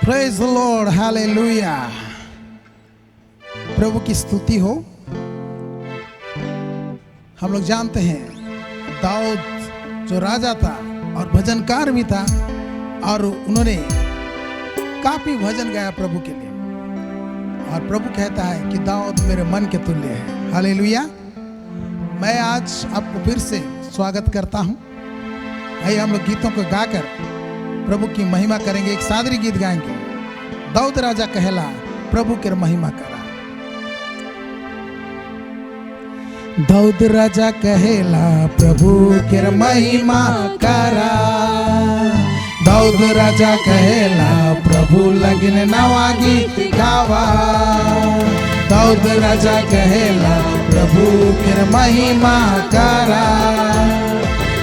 Praise the lord, hallelujah. प्रभु की स्तुति हो। हम लोग जानते हैं दाऊद जो राजा था और भजनकार भी था, और उन्होंने काफी भजन गाया प्रभु के लिए, और प्रभु कहता है कि दाऊद मेरे मन के तुल्य है। हालेलुया। मैं आज आपको फिर से स्वागत करता हूं। आइए हम लोग गीतों को गाकर प्रभु की महिमा करेंगे। एक सादरी गीत गाएंगे, दाऊद राजा कहला प्रभु के महिमा करा। दाऊद राजा कहेला प्रभु के महिमा करा। दाऊद राजा कहेला प्रभु लगिन नवा गीत गावा। दाऊद राजा कहेला प्रभु के महिमा करा।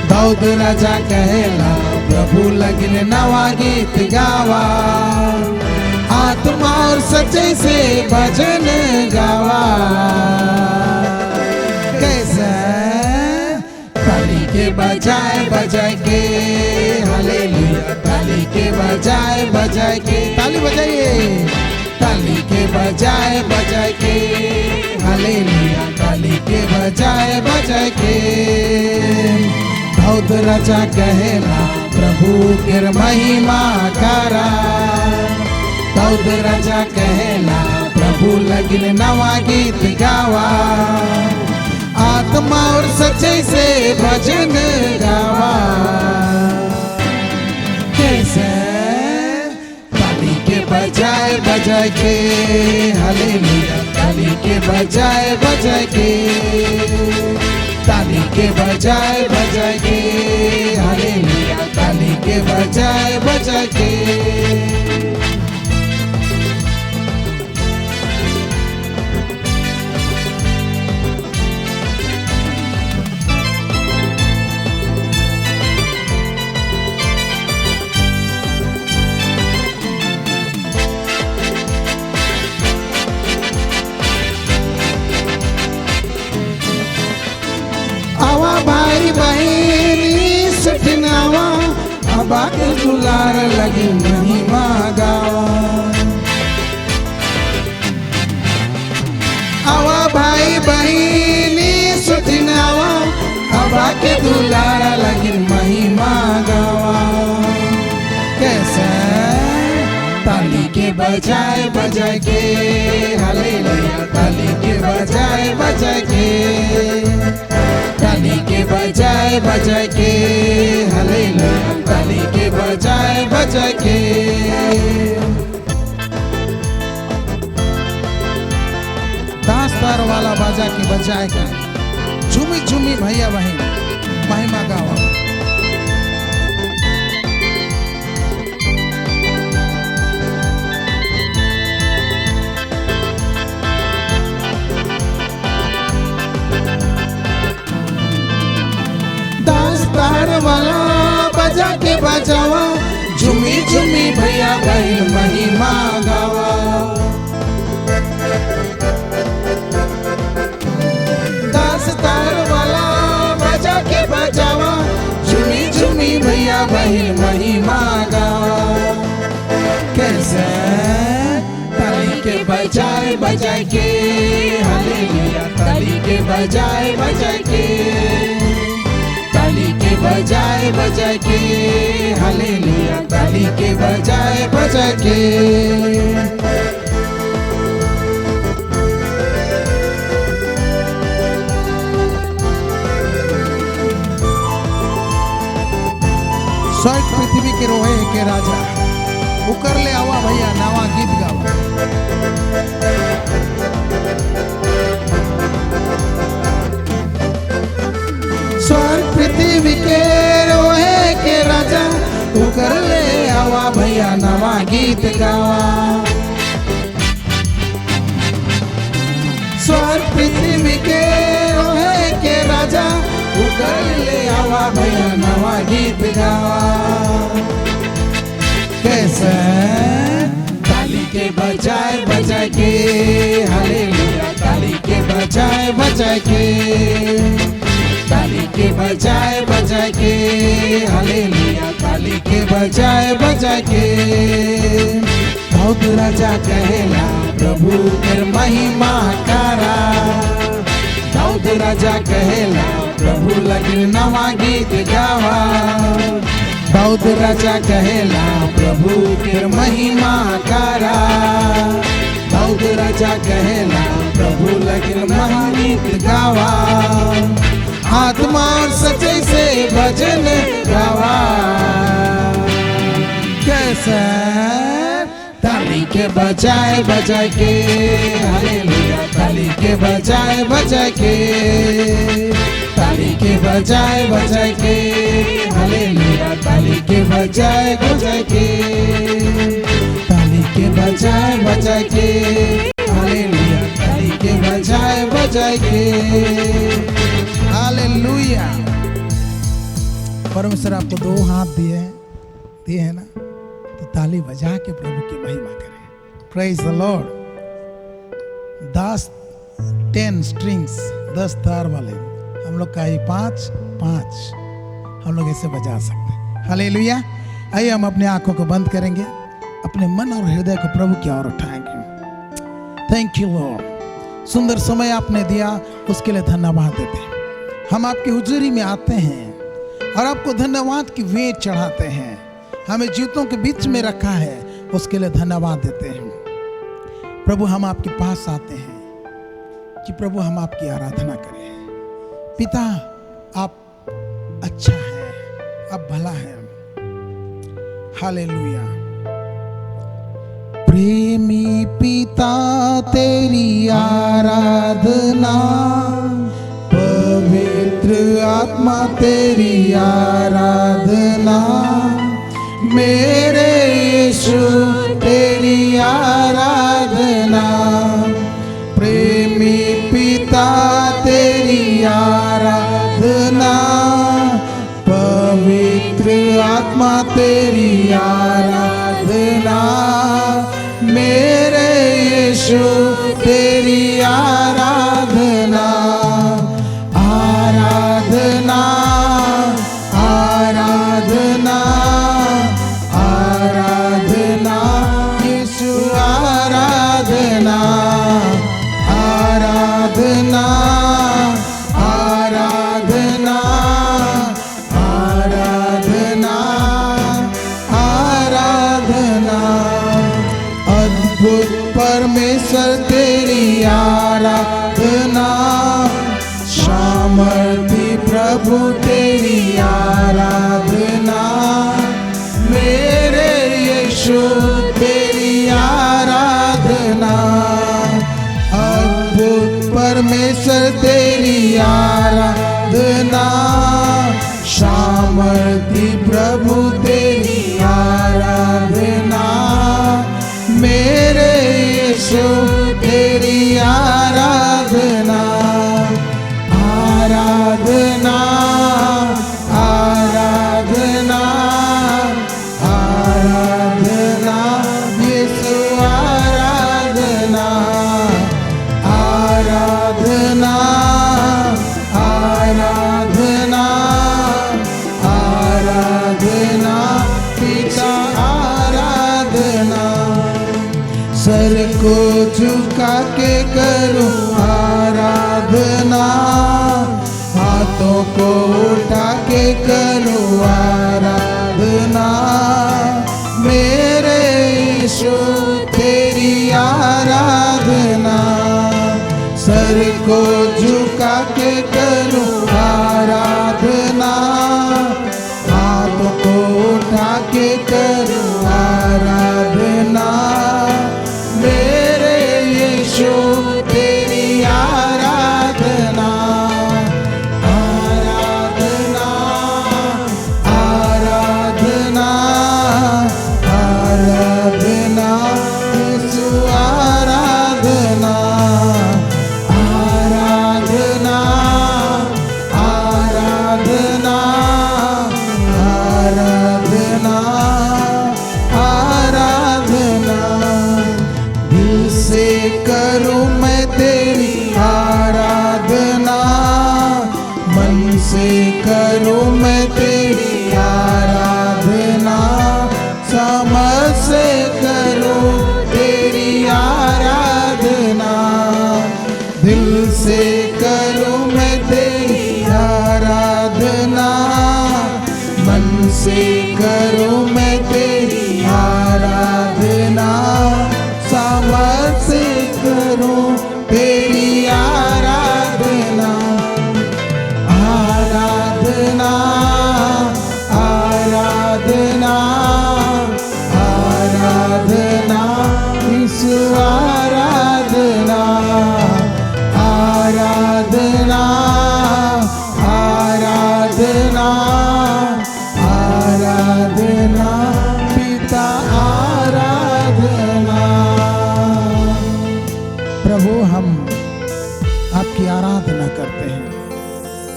दाऊद राजा कहेला प्रभु लगिन नवा गीत गावा। आत्मा और सच्चे से भजन गावा। कैसे ताली के बजाए बजाए के, हालेलुया। ताली के बजाए बजाए के, ताली बजाइए। ताली के बजाए बजाए के, हालेलुया। ताली के बजाए बजाए के। दाऊद राजा कहेला प्रभु के महिमा करा। दाऊद राजा कहेला प्रभु लगिन नवा गीत गावा। आत्मा और सच्चे से भजन गावा। कैसे ताली के बजाए बजाए के, हालेलुया। ताली के बजाए बजाए के, ताली के बजाए बजाए के, हालेलुया। ताली के बजाए बजाए के। आवा भाई बहनी सटनावा, अबा के दुलार लगी महिमा गावा। आवा भाई बहनी सटनावा, अबा के दुलार लगी महिमा गावा। कैसे ताली के बजाए बजाए के, हालेलुया। ताली के बजाए बजाए के, ताली के बजाए बजाए के, हालेलुया। ताली के बजाए बजाए के। दास्तार वाला बाजा की बजाए का, झूमी झूमी भैया बहन महिमा गावा। दास्तार वाला बजा के बजावा, झूमी झूमी भैया बहन महिमा गावा। दास्तार वाला बजा के बजावा, झूमी झूमी भैया बहन महिमा गावा। कैसे ताली के बजाए बजाए के, हालेलुया। ताली के बजाए बजाए के, ताली के बजाए बजाए के, हालेलुया। ताली के बजाए बजाए के। स्वर्ग पृथ्वी के रोहे के राजा, उकर ले आवा भैया नवा गीत गावा। स्वर्ग पृथ्वी के रोहे के राजा, उकर ले आवा भैया नवा गीत गावा। स्वर्ग पृथ्वी के रोहे के राजा, उकर ले आवा भैया नवा गीत गावा। कैसे ताली के बजाए बजाए के, हालेलुया। ताली के बजाए बजाए के, ताली के बजाए बजाए के, हालेलुया। ताली के बजाए बजाए के। दाऊद राजा कहेला प्रभु कर महिमा करा। दाऊद राजा कहेला प्रभु लगिन नवा गीत गावा। दाऊद राजा कहेला प्रभु कर महिमा करा। दाऊद राजा कहेला प्रभु लगिन नवा गीत गावा। आत्मा और सच्चाई से भजन गावा। कैसे ताली के बजाए बजाए के। हालेलुया ताली के बजाए बजाए के। ताली के बजाए बजाए के। हालेलुया ताली के बजाए बजाए के। ताली के बजाए बजाए के। हालेलुया ताली के बजाए बजाए के। हालेलुया। परमेश्वर आपको दो हाथ दिए हैं ना, तो ताली बजा के प्रभु की महिमा करें। Praise the Lord. 10 स्ट्रिंग्स 10 तार वाले हम लोग का 5 हम लोग ऐसे बजा सकते हैं। हालेलुया। आइए हम अपने आंखों को बंद करेंगे, अपने मन और हृदय को प्रभु की ओर उठाएंगे। Thank you Lord. सुंदर समय आपने दिया, उसके लिए धन्यवाद देते हैं। हम आपकी हुजूरी में आते हैं और आपको धन्यवाद की वेद चढ़ाते हैं। हमें जूतों के बीच में रखा है, उसके लिए धन्यवाद देते हैं। प्रभु हम आपके पास आते हैं कि प्रभु हम आपकी आराधना करें। पिता आप अच्छा है, आप भला है। हालेलुया। प्रेमी पिता तेरी आराधना, पवित्र आत्मा तेरी आराधना, मेरे यीशु तेरी आराधना। प्रेमी पिता तेरी आराधना, पवित्र आत्मा तेरी आराधना, मेरे यीशु तेरी आराधना। आराधना आराधना आराधना यीशु आराधना। आराधना आराधना आराधना आराधना। अद्भुत परमेश्वर तेरी आराधना, सामर्थी प्रभु तेरी आराधना, मेरे यीशु तेरी आराधना। अद्भुत परमेश्वर तेरी आराधना, सामर्थी प्रभु तेरी आराधना, मेरे यीशु तेरी आराधना। आराधना आराधना आराधना यीशु आराधना। आराधना आराधना आराधना पिता आराधना। सर को झुका के करूं आराधना, हाथों को उठा के करूं आराधना, मेरे यीशु तेरी आराधना। सर को झुका के करूं आराधना, हाथों को उठा के करूं आराधना, मेरे यीशु तेरी आराधना। आराधना आराधना आराधना यीशु आराधना। आराधना आराधना आराधना आराधना। दिल से करूं मैं तेरी आराधना, मन से करूं मैं तेरी आराधना,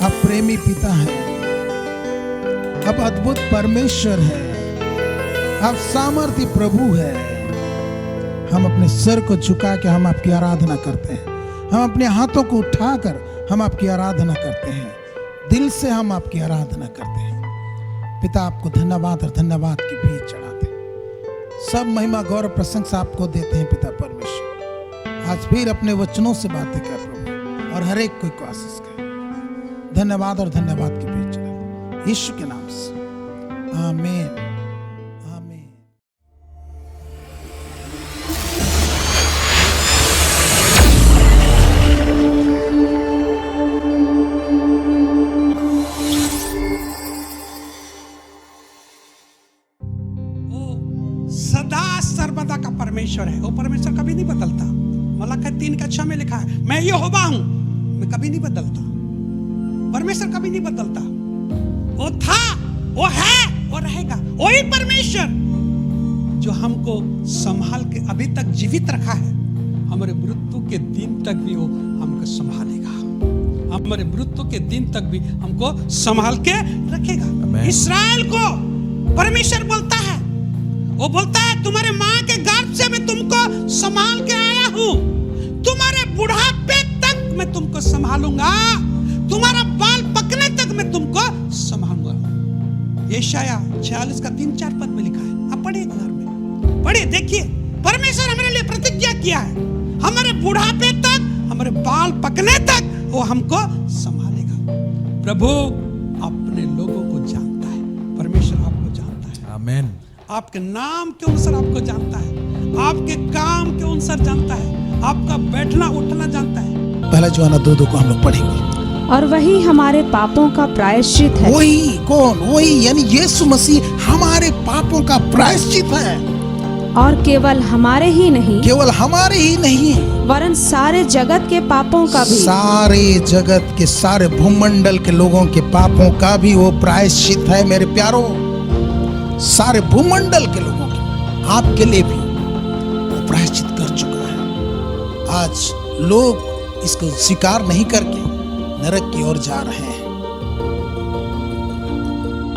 आप प्रेमी पिता हैं, आप अद्भुत परमेश्वर हैं, आप सामर्थ्य प्रभु हैं। हम अपने सिर को झुका के हम आपकी आराधना करते हैं। हम अपने हाथों को उठाकर हम आपकी आराधना करते हैं। दिल से हम आपकी आराधना करते हैं। पिता, आपको धन्यवाद और धन्यवाद की भीख चढ़ाते हैं। सब महिमा गौरव प्रशंसा आपको देते हैं पिता परमेश्वर। आज फिर अपने वचनों से बातें कर प्रभु, और हर एक कोई को आशीष कर। धन्यवाद और धन्यवाद की भीख चढ़ाते हैं यीशु के नाम से, आमीन। परमेश्वर है, वो परमेश्वर कभी नहीं बदलता। मलाकी 3:6 में लिखा है, मैं यहोवा हूं, मैं कभी नहीं बदलता। परमेश्वर कभी नहीं बदलता। वो था, वो है, वो रहेगा। वही परमेश्वर जो हमको संभाल के अभी तक जीवित रखा है, हमारे मृत्यु के दिन तक भी वो हमको संभालेगा। हमारे मृत्यु के दिन तक भी हमको संभाल के रखेगा। इस्राएल को परमेश्वर बोलता है, वो बोलता है, तुम्हारे माँ के गर्भ से मैं तुमको संभाल के आया हूं, तुम्हारे बुढ़ापे तक मैं तुमको संभालूंगा, तुम्हारा बाल पकने तक मैं तुमको संभालूंगा। यशाया 46 का 3-4 पद में लिखा है। आप पढ़िए घर में, पढ़िए, देखिए। परमेश्वर हमारे लिए प्रतिज्ञा किया है, हमारे बुढ़ापे तक, हमारे बाल पकने तक वो हमको संभालेगा। प्रभु अपने लोगों को जानता है, परमेश्वर आपको जानता है। आमीन। आपके नाम के अनुसार आपको जानता है, आपके काम के अनुसार जानता है, आपका बैठना उठना जानता है। पहला यूहन्ना 2:2 को हम लोग पढ़ेंगे। और वही हमारे पापों का प्रायश्चित है। वही कौन? वही यानी यीशु मसीह हमारे पापों का प्रायश्चित है। और केवल हमारे ही नहीं, केवल हमारे ही नहीं, वरन सारे जगत के पापों का भी, सारे जगत के, सारे भूमंडल के लोगों के पापों का भी वो प्रायश्चित है। मेरे प्यारों, सारे भूमंडल के लोगों के, आपके लिए भी वो प्रायश्चित कर चुका है। आज लोग इसको स्वीकार नहीं करके नरक की ओर जा रहे हैं।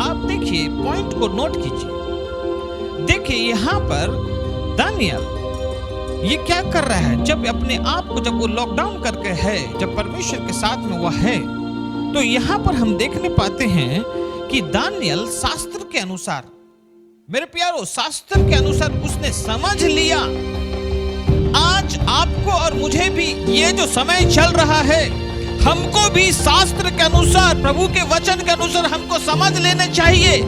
आप देखिए, पॉइंट को नोट कीजिए। देखिए यहाँ पर दानियल ये क्या कर रहा है। जब अपने आप को, जब वो लॉकडाउन करके है, जब परमेश्वर के साथ में वो है, तो यहाँ पर हम देखने पाते हैं कि दानियल शास्त्र के अनुसार, मेरे प्यारो, शास्त्र के अनुसार उसने समझ लिया। आज आपको और मुझे भी ये जो समय चल रहा है, हमको भी शास्त्र के अनुसार, प्रभु के वचन के अनुसार हमको समझ लेने चाहिए।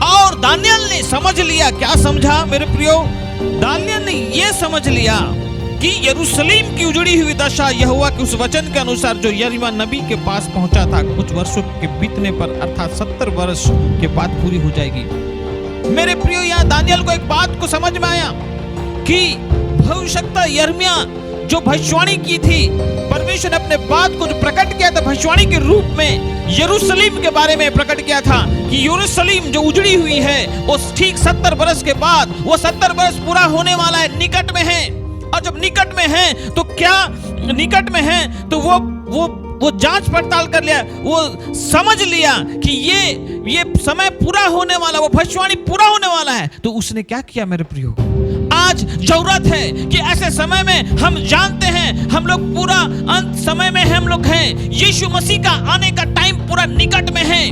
और दानियल ने समझ लिया। क्या समझा मेरे प्रियो? दानियल ने ये समझ लिया कि यरूशलेम की उजड़ी हुई दशा यहोवा के उस वचन के अनुसार जो यिर्मयाह नबी के पास पहुंचा था, कुछ वर्षों के बीतने पर, अर्थात 70 वर्ष के बाद पूरी हो जाएगी। मेरे प्रियो, यहाँ दानियल को एक बात को समझ में आया कि भविष्यवक्ता यिर्मयाह जो भविष्यवाणी की थी, परमेश्वर ने अपने बात को जो प्रकट किया था भविष्यवाणी के रूप में, यरूशलेम के बारे में प्रकट किया था कि यरूशलेम जो उजड़ी हुई है वो ठीक 70 वर्ष के बाद, वो 70 वर्ष पूरा होने वाला है, निकट में है। और जब निकट में है तो क्या निकट में है तो वो जांच पड़ताल कर लिया, वो समझ लिया कि ये समय पूरा होने वाला, वो भविष्यवाणी पूरा होने वाला है। तो उसने क्या किया मेरे प्रियो? आज जरूरत है कि ऐसे समय में हम जानते हैं हम लोग पूरा अंत समय में हम लोग हैं, यीशु मसीह का आने का टाइम पूरा निकट में है।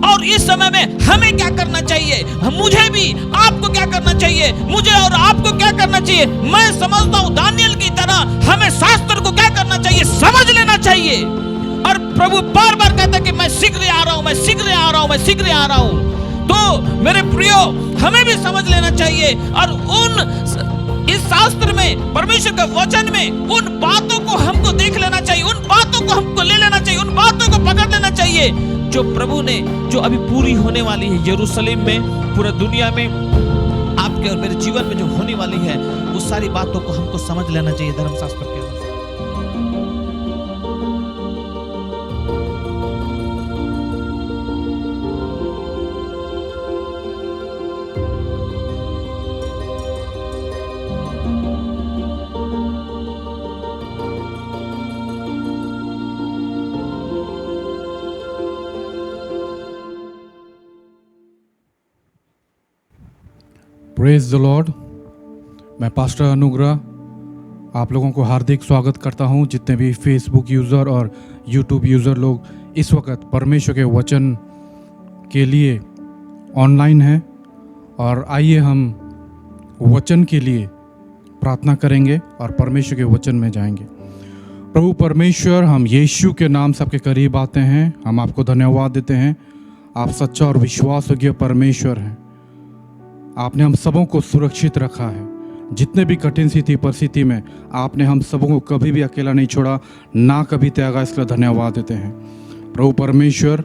और इस समय में हमें क्या करना चाहिए? मुझे भी, आपको क्या करना चाहिए? मुझे और आपको क्या करना चाहिए? मैं समझता हूं दानियल की तरह हमें शास्त्र को क्या करना चाहिए? समझ लेना चाहिए। और प्रभु बार बार कहता है कि मैं शीघ्र आ रहा हूं, मैं शीघ्र आ रहा हूं, मैं शीघ्र आ रहा हूं। तो मेरे प्रियो, हमें भी समझ लेना चाहिए और इस शास्त्र में, परमेश्वर के वचन में उन बातों को हमको देख लेना चाहिए, उन बातों को हमको ले लेना चाहिए, उन बातों को पकड़ लेना चाहिए जो प्रभु ने, जो अभी पूरी होने वाली है यरूशलेम में, पूरा दुनिया में, आपके और मेरे जीवन में जो होने वाली है, वो सारी बातों को हमको समझ लेना चाहिए धर्मशास्त्र के अनुसार। Praise the Lord. मैं पास्टर अनुग्रह आप लोगों को हार्दिक स्वागत करता हूं, जितने भी फेसबुक यूज़र और यूट्यूब यूज़र लोग इस वक्त परमेश्वर के वचन के लिए ऑनलाइन हैं। और आइए हम वचन के लिए प्रार्थना करेंगे और परमेश्वर के वचन में जाएंगे। प्रभु परमेश्वर, हम यीशु के नाम सबके करीब आते हैं। हम आपको धन्यवाद देते हैं। आप सच्चा और विश्वासयोग्य परमेश्वर हैं। आपने हम सबों को सुरक्षित रखा है। जितने भी कठिन स्थिति परिस्थिति में आपने हम सबों को कभी भी अकेला नहीं छोड़ा, ना कभी त्यागा। इसका धन्यवाद देते हैं। प्रभु परमेश्वर,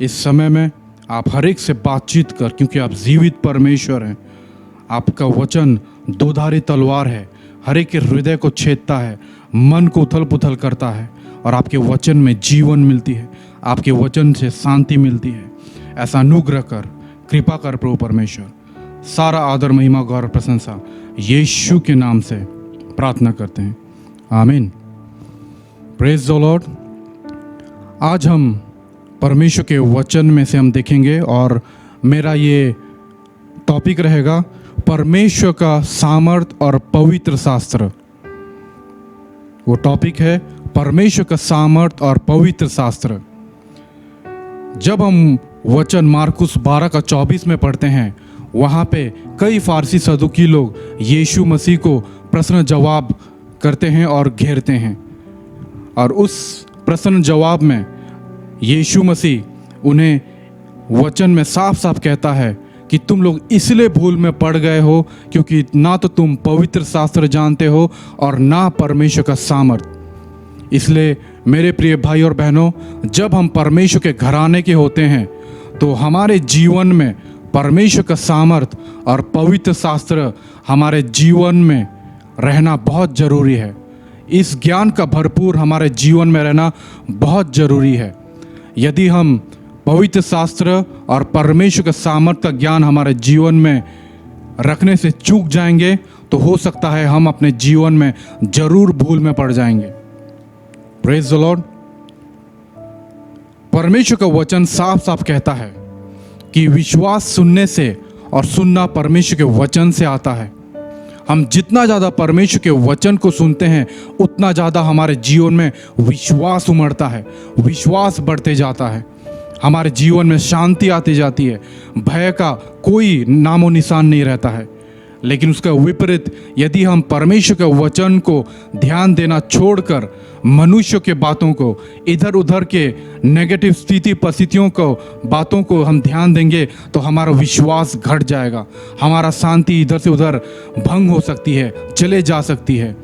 इस समय में आप हर एक से बातचीत कर, क्योंकि आप जीवित परमेश्वर हैं। आपका वचन दोधारी तलवार है, हर एक के हृदय को छेदता है, मन को उथल पुथल करता है, और आपके वचन में जीवन मिलती है, आपके वचन से शांति मिलती है। ऐसा अनुग्रह कर, कृपा कर प्रभु परमेश्वर। सारा आदर, महिमा, गौरव, प्रशंसा यीशु के नाम से प्रार्थना करते हैं, आमीन। Praise the Lord. आज हम परमेश्वर के वचन में से हम देखेंगे, और मेरा ये टॉपिक रहेगा परमेश्वर का सामर्थ और पवित्र शास्त्र। वो टॉपिक है परमेश्वर का सामर्थ और पवित्र शास्त्र। जब हम वचन मार्कुस 12:24 में पढ़ते हैं, वहाँ पे कई फारसी सदुकी लोग यीशु मसीह को प्रश्न जवाब करते हैं और घेरते हैं। और उस प्रश्न जवाब में यीशु मसीह उन्हें वचन में साफ साफ कहता है कि तुम लोग इसलिए भूल में पड़ गए हो क्योंकि ना तो तुम पवित्र शास्त्र जानते हो और ना परमेश्वर का सामर्थ। इसलिए मेरे प्रिय भाई और बहनों, जब हम परमेश्वर के घराने के होते हैं तो हमारे जीवन में परमेश्वर का सामर्थ और पवित्र शास्त्र हमारे जीवन में रहना बहुत ज़रूरी है। इस ज्ञान का भरपूर हमारे जीवन में रहना बहुत ज़रूरी है। यदि हम पवित्र शास्त्र और परमेश्वर का सामर्थ का ज्ञान हमारे जीवन में रखने से चूक जाएंगे तो हो सकता है हम अपने जीवन में ज़रूर भूल में पड़ जाएंगे। Praise the Lord. परमेश्वर का वचन साफ साफ कहता है कि विश्वास सुनने से और सुनना परमेश्वर के वचन से आता है। हम जितना ज़्यादा परमेश्वर के वचन को सुनते हैं, उतना ज़्यादा हमारे जीवन में विश्वास उमड़ता है, विश्वास बढ़ते जाता है, हमारे जीवन में शांति आती जाती है, भय का कोई नामो निशान नहीं रहता है। लेकिन उसका विपरीत, यदि हम परमेश्वर के वचन को ध्यान देना छोड़कर मनुष्य के बातों को, इधर उधर के नेगेटिव स्थिति परिस्थितियों को, बातों को हम ध्यान देंगे तो हमारा विश्वास घट जाएगा, हमारा शांति इधर से उधर भंग हो सकती है, चले जा सकती है।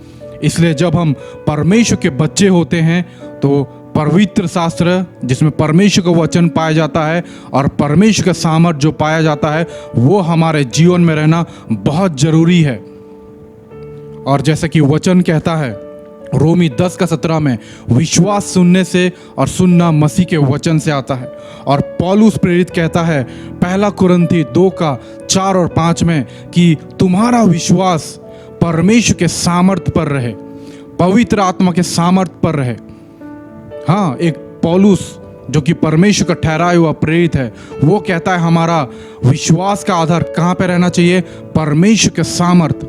इसलिए जब हम परमेश्वर के बच्चे होते हैं तो पवित्र शास्त्र, जिसमें परमेश्वर का वचन पाया जाता है और परमेश्वर का सामर्थ जो पाया जाता है, वो हमारे जीवन में रहना बहुत ज़रूरी है। और जैसा कि वचन कहता है रोमी 10:17 में, विश्वास सुनने से और सुनना मसीह के वचन से आता है। और पौलुस प्रेरित कहता है 1 कुरिन्थी 2:4 और 5 में कि तुम्हारा विश्वास परमेश्वर के सामर्थ पर रहे, पवित्र आत्मा के सामर्थ पर रहे। हाँ, एक पौलुस जो कि परमेश्वर का ठहराया हुआ प्रेरित है, वो कहता है हमारा विश्वास का आधार कहाँ पे रहना चाहिए? परमेश्वर के सामर्थ।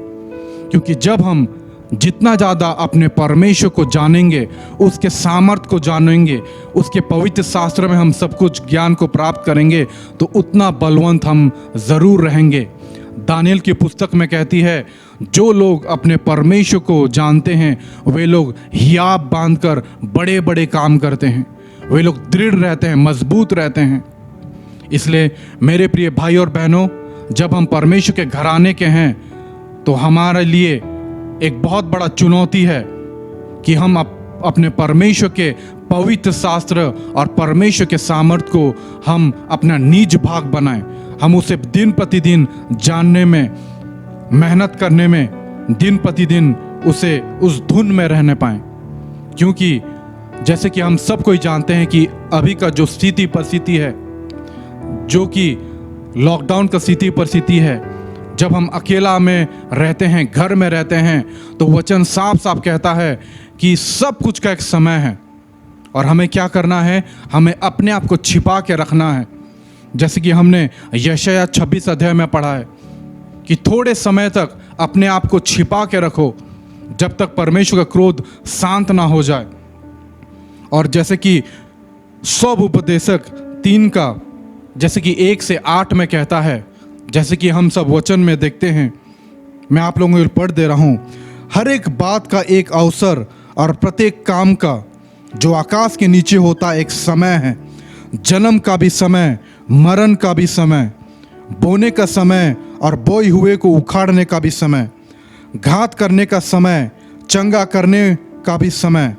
क्योंकि जब हम जितना ज़्यादा अपने परमेश्वर को जानेंगे, उसके सामर्थ को जानेंगे, उसके पवित्र शास्त्र में हम सब कुछ ज्ञान को प्राप्त करेंगे, तो उतना बलवंत हम ज़रूर रहेंगे। दानियल की पुस्तक में कहती है, जो लोग अपने परमेश्वर को जानते हैं वे लोग हियाब बांधकर बड़े बड़े काम करते हैं, वे लोग दृढ़ रहते हैं, मजबूत रहते हैं। इसलिए मेरे प्रिय भाई और बहनों, जब हम परमेश्वर के घराने के हैं तो हमारे लिए एक बहुत बड़ा चुनौती है कि हम अपने परमेश्वर के पवित्र शास्त्र और परमेश्वर के सामर्थ को हम अपना निज भाग बनाएं। हम उसे दिन प्रतिदिन जानने में, मेहनत करने में, दिन प्रतिदिन उसे उस धुन में रहने पाएं। क्योंकि जैसे कि हम सब कोई जानते हैं कि अभी का जो स्थिति परिस्थिति है, जो कि लॉकडाउन का स्थिति परिस्थिति है, जब हम अकेला में रहते हैं, घर में रहते हैं, तो वचन साफ साफ कहता है कि सब कुछ का एक समय है और हमें क्या करना है? हमें अपने आप को छिपा के रखना है। जैसे कि हमने यशायाह 26 अध्याय में पढ़ा है कि थोड़े समय तक अपने आप को छिपा के रखो जब तक परमेश्वर का क्रोध शांत ना हो जाए। और जैसे कि स्वोपदेशक 3 का जैसे कि 1 से 8 में कहता है, जैसे कि हम सब वचन में देखते हैं, मैं आप लोगों को पढ़ दे रहा हूँ। हर एक बात का एक अवसर और प्रत्येक काम का जो आकाश के नीचे होता एक समय है, जन्म का भी समय, मरण का भी समय, बोने का समय और बोए हुए को उखाड़ने का भी समय, घात करने का समय, चंगा करने का भी समय,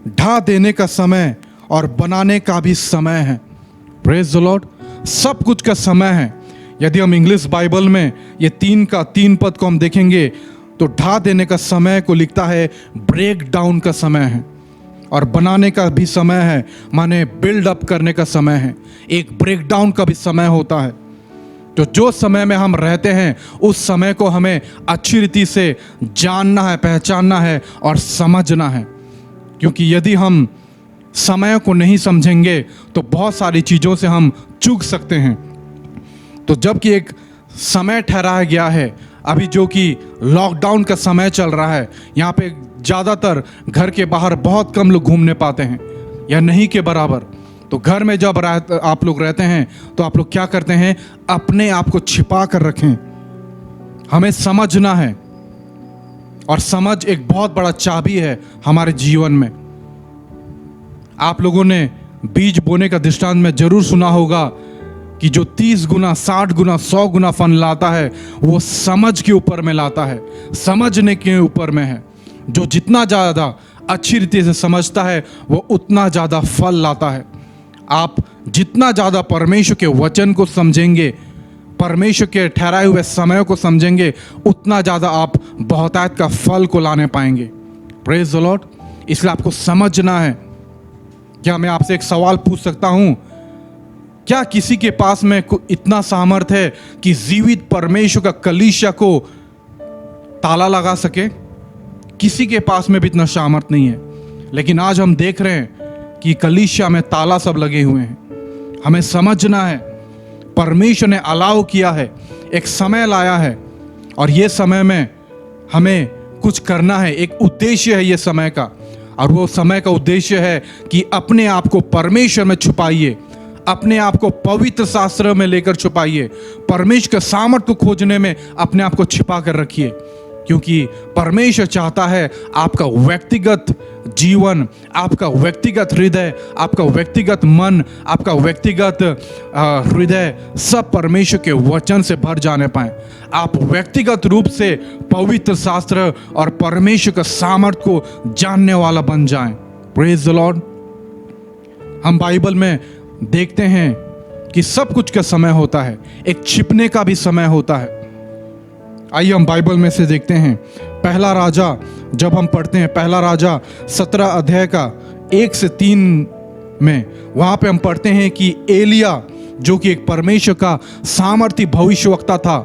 ढा देने का समय और बनाने का भी समय है। Praise the Lord. सब कुछ का समय है। यदि हम इंग्लिश बाइबल में ये 3 का 3 पद को हम देखेंगे तो ढा देने का समय को लिखता है ब्रेक डाउन का समय है, और बनाने का भी समय है, माने बिल्ड अप करने का समय है। एक ब्रेक डाउन का भी समय होता है। तो जो समय में हम रहते हैं उस समय को हमें अच्छी रीति से जानना है, पहचानना है और समझना है, क्योंकि यदि हम समय को नहीं समझेंगे तो बहुत सारी चीज़ों से हम चूक सकते हैं। तो जबकि एक समय ठहराया गया है, अभी जो कि लॉकडाउन का समय चल रहा है, यहाँ पे ज़्यादातर घर के बाहर बहुत कम लोग घूमने पाते हैं या नहीं के बराबर। तो घर में जब आप लोग रहते हैं तो आप लोग क्या करते हैं, अपने आप को छिपा कर रखें। हमें समझना है, और समझ एक बहुत बड़ा चाबी है हमारे जीवन में। आप लोगों ने बीज बोने का दृष्टांत में जरूर सुना होगा कि जो 30 गुना, 60 गुना, 100 गुना फल लाता है वो समझ के ऊपर में लाता है, समझने के ऊपर में है। जो जितना ज़्यादा अच्छी रीति से समझता है वो उतना ज़्यादा फल लाता है। आप जितना ज़्यादा परमेश्वर के वचन को समझेंगे, परमेश्वर के ठहराए हुए समय को समझेंगे, उतना ज़्यादा आप बहुतायत का फल को लाने पाएंगे। Praise the Lord. इसलिए आपको समझना है। क्या मैं आपसे एक सवाल पूछ सकता हूं? क्या किसी के पास में इतना सामर्थ है कि जीवित परमेश्वर का कलीसिया को ताला लगा सके? किसी के पास में भी इतना सामर्थ नहीं है। लेकिन आज हम देख रहे हैं कि कलीसिया में ताला सब लगे हुए हैं। हमें समझना है, परमेश्वर ने अलाउ किया है, एक समय लाया है, और ये समय में हमें कुछ करना है। एक उद्देश्य है ये समय का, और वो समय का उद्देश्य है कि अपने आप को परमेश्वर में छुपाइए, अपने आप को पवित्र शास्त्र में लेकर छुपाइए, परमेश्वर के सामर्थ्य को खोजने में अपने आप को छिपा कर रखिए, क्योंकि परमेश्वर चाहता है आपका व्यक्तिगत जीवन, आपका व्यक्तिगत हृदय, आपका व्यक्तिगत मन, आपका व्यक्तिगत हृदय सब परमेश्वर के वचन से भर जाने पाए। आप व्यक्तिगत रूप से पवित्र शास्त्र और परमेश्वर का सामर्थ्य को जानने वाला बन जाएं। Praise the Lord. हम बाइबल में देखते हैं कि सब कुछ का समय होता है, एक छिपने का भी समय होता है। आइए हम बाइबल में से देखते हैं। पहला राजा जब हम पढ़ते हैं, पहला राजा 17 अध्याय का 1 से 3 में, वहाँ पे हम पढ़ते हैं कि एलिया जो कि एक परमेश्वर का सामर्थी भविष्यवक्ता था,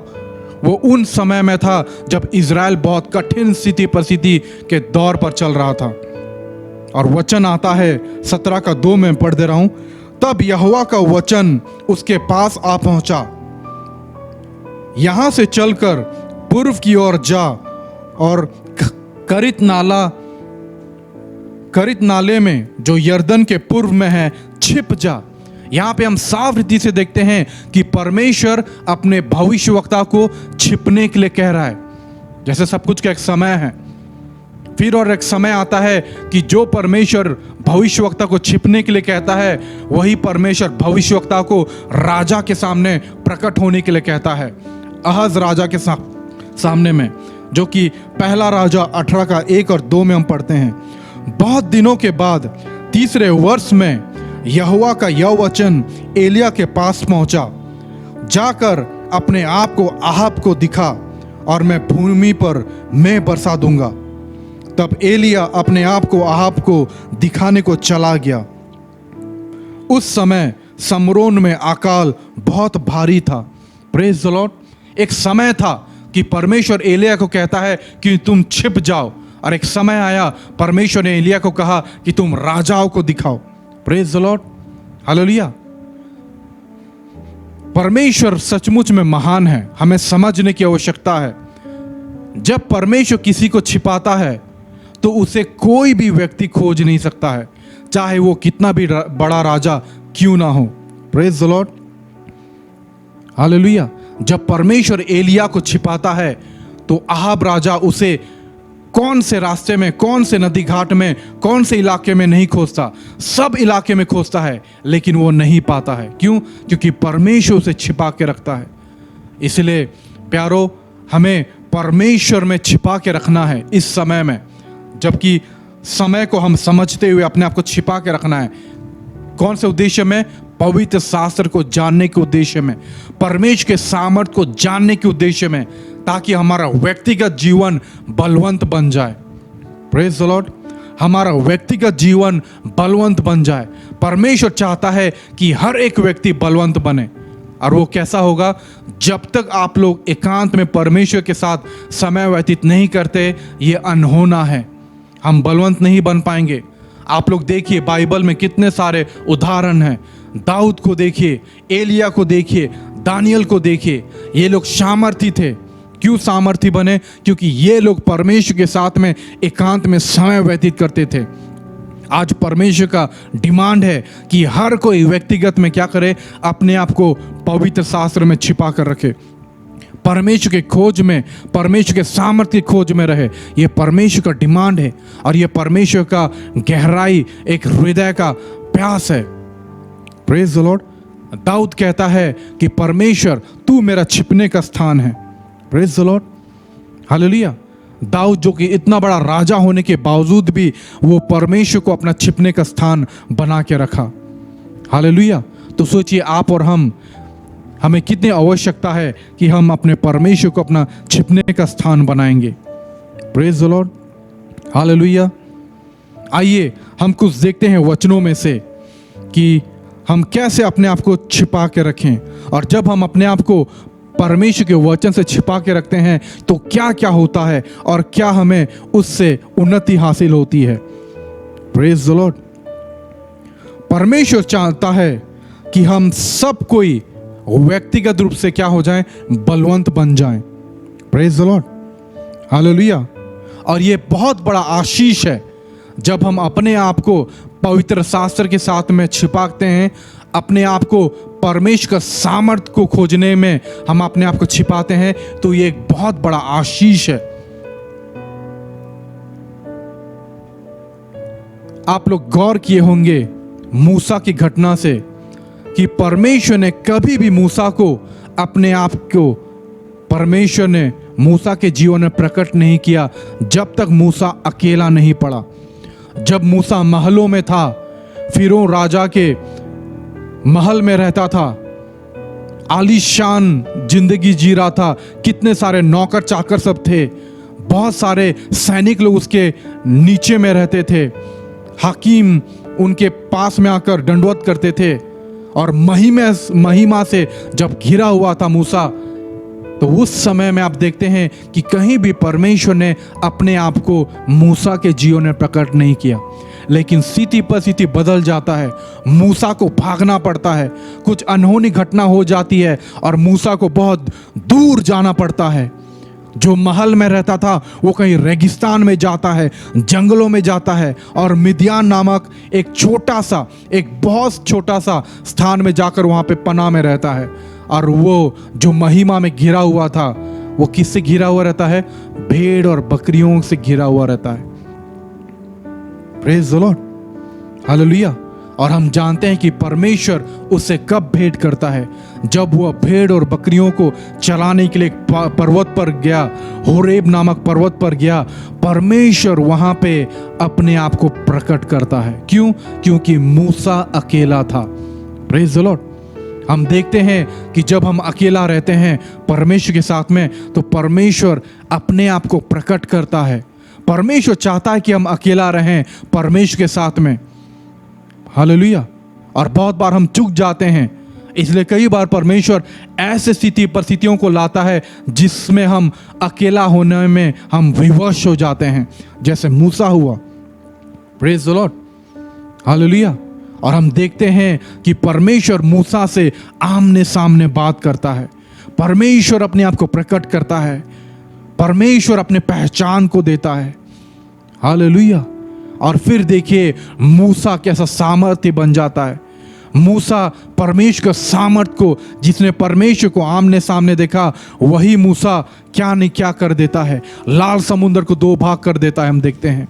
वो उन समय में था जब इज़राइल बहुत कठिन स्थिति परिस्थिति के दौर पर चल रहा था। और वचन आता है 17 का 2 में पढ़ दे रहा हूँ। तब यहोवा का वचन उसके पास आ पहुंचा, यहां से चलकर पूर्व की ओर जा और करित नाले में जो यर्दन के पूर्व में है छिप जा। यहां पे हम साफ रीति से देखते हैं कि परमेश्वर अपने भविष्यवक्ता को छिपने के लिए कह रहा है। जैसे सब कुछ का एक समय है, फिर और एक समय आता है कि जो परमेश्वर भविष्यवक्ता को छिपने के लिए कहता है, वही परमेश्वर भविष्यवक्ता को राजा के सामने प्रकट होने के लिए कहता है। अहज राजा के सामने में, जो कि पहला राजा 18 का 1 और 2 में हम पढ़ते हैं। बहुत दिनों के बाद 3रे वर्ष में यहोवा का यह वचन एलिया के पास पहुंचा, जाकर अपने आप को आहाब को दिखा और मैं भूमि पर मैं बरसा दूंगा। तब एलिया अपने आप को आहाब को दिखाने को चला गया। उस समय समरोन में अकाल बहुत भारी था। Praise the Lord. एक समय था कि परमेश्वर एलिया को कहता है कि तुम छिप जाओ, और एक समय आया परमेश्वर ने एलिया को कहा कि तुम राजाओं को दिखाओ। Praise the lord, hallelujah. परमेश्वर सचमुच में महान है, हमें समझने की आवश्यकता है। जब परमेश्वर किसी को छिपाता है तो उसे कोई भी व्यक्ति खोज नहीं सकता है, चाहे वो कितना भी बड़ा राजा क्यों ना हो। Praise the lord, hallelujah. जब परमेश्वर एलिया को छिपाता है तो अहाब राजा उसे कौन से रास्ते में, कौन से नदी घाट में, कौन से इलाके में नहीं खोजता, सब इलाके में खोजता है, लेकिन वो नहीं पाता है। क्यों? क्योंकि परमेश्वर उसे छिपा के रखता है। इसलिए प्यारो, हमें परमेश्वर में छिपा के रखना है इस समय में, जबकि समय को हम समझते हुए अपने आप को छिपा के रखना है। कौन से उद्देश्य में? पवित्र शास्त्र को जानने के उद्देश्य में, परमेश्वर के सामर्थ को जानने के उद्देश्य में, ताकि हमारा व्यक्तिगत जीवन बलवंत बन जाए। प्रेज द लॉर्ड, हमारा व्यक्तिगत जीवन बलवंत बन जाए। परमेश्वर चाहता है कि हर एक व्यक्ति बलवंत बने। और वो कैसा होगा? जब तक आप लोग एकांत में परमेश्वर के साथ समय व्यतीत नहीं करते, ये अनहोना है, हम बलवंत नहीं बन पाएंगे। आप लोग देखिए, बाइबल में कितने सारे उदाहरण हैं। दाऊद को देखिए, एलिया को देखिए, दानियल को देखिए, ये लोग सामर्थी थे। क्यों सामर्थी बने? क्योंकि ये लोग परमेश्वर के साथ में एकांत में समय व्यतीत करते थे। आज परमेश्वर का डिमांड है कि हर कोई व्यक्तिगत में क्या करे? अपने आप को पवित्र शास्त्र में छिपा कर रखे, परमेश्वर के खोज में, परमेश्वर के सामर्थ्य की खोज में रहे। ये परमेश्वर का डिमांड है और ये परमेश्वर का गहराई, एक हृदय का प्यास है। Praise the Lord. दाऊद कहता है कि परमेश्वर तू मेरा छिपने का स्थान है। Praise the lord, hallelujah. दाऊद जो कि इतना बड़ा राजा होने के बावजूद भी वो परमेश्वर को अपना छिपने का स्थान बना के रखा। हालेलुया। तो सोचिए, आप और हमें कितनी आवश्यकता है कि हम अपने परमेश्वर को अपना छिपने का स्थान बनाएंगे। Praise the lord, hallelujah. आइए हम कुछ देखते हैं वचनों में से कि हम कैसे अपने आप को छिपा के रखें, और जब हम अपने आप को परमेश्वर के वचन से छिपा के रखते हैं तो क्या क्या होता है और क्या हमें उससे उन्नति हासिल होती है। Praise the Lord. परमेश्वर चाहता है कि हम सब कोई व्यक्तिगत रूप से क्या हो जाएं? बलवंत बन जाएं। Praise the lord, hallelujah. और ये बहुत बड़ा आशीष है जब हम अपने आप को पवित्र शास्त्र के साथ में छिपाते हैं, अपने आप को परमेश्वर का सामर्थ को खोजने में हम अपने आप को छिपाते हैं, तो ये एक बहुत बड़ा आशीष है। आप लोग गौर किए होंगे मूसा की घटना से कि परमेश्वर ने कभी भी मूसा को अपने आप को, परमेश्वर ने मूसा के जीवन में प्रकट नहीं किया जब तक मूसा अकेला नहीं पड़ा। जब मूसा महलों में था, फिरौन राजा के महल में रहता था, आलीशान जिंदगी जी रहा था, कितने सारे नौकर चाकर सब थे, बहुत सारे सैनिक लोग उसके नीचे में रहते थे, हाकिम उनके पास में आकर दंडवत करते थे, और महिमा से जब घिरा हुआ था मूसा, तो उस समय में आप देखते हैं कि कहीं भी परमेश्वर ने अपने आप को मूसा के जीवन में प्रकट नहीं किया। लेकिन स्थिति पर स्थिति बदल जाता है, मूसा को भागना पड़ता है, कुछ अनहोनी घटना हो जाती है और मूसा को बहुत दूर जाना पड़ता है। जो महल में रहता था वो कहीं रेगिस्तान में जाता है, जंगलों में जाता है, और मिद्यान नामक एक छोटा सा, एक बहुत छोटा सा स्थान में जाकर वहाँ पे पनाह में रहता है। और वो जो महिमा में घिरा हुआ था, वो किससे घिरा हुआ रहता है? भेड़ और बकरियों से घिरा हुआ रहता है। Praise the lord, hallelujah. और हम जानते हैं कि परमेश्वर उससे कब भेंट करता है? जब वह भेड़ और बकरियों को चलाने के लिए पर्वत पर गया, होरेब नामक पर्वत पर गया, परमेश्वर वहां पे अपने आप को प्रकट करता है। क्यों? क्योंकि मूसा अकेला था। Praise the Lord. हम देखते हैं कि जब हम अकेला रहते हैं परमेश्वर के साथ में, तो परमेश्वर अपने आप को प्रकट करता है। परमेश्वर चाहता है कि हम अकेला रहें परमेश्वर के साथ में, हालेलुया। और बहुत बार हम चूक जाते हैं, इसलिए कई बार परमेश्वर ऐसे परिस्थितियों को लाता है जिसमें हम अकेला होने में हम विवश हो जाते हैं, जैसे मूसा हुआ। Praise the lord, hallelujah. और हम देखते हैं कि परमेश्वर मूसा से आमने सामने बात करता है। परमेश्वर अपने आप को प्रकट करता है। परमेश्वर अपने पहचान को देता है। हालेलुया। और फिर देखिए मूसा कैसा सामर्थ्य बन जाता है। मूसा परमेश्वर के सामर्थ को, जिसने परमेश्वर को आमने सामने देखा, वही मूसा क्या नहीं क्या कर देता है। लाल समुद्र को 2 भाग कर देता है। हम देखते हैं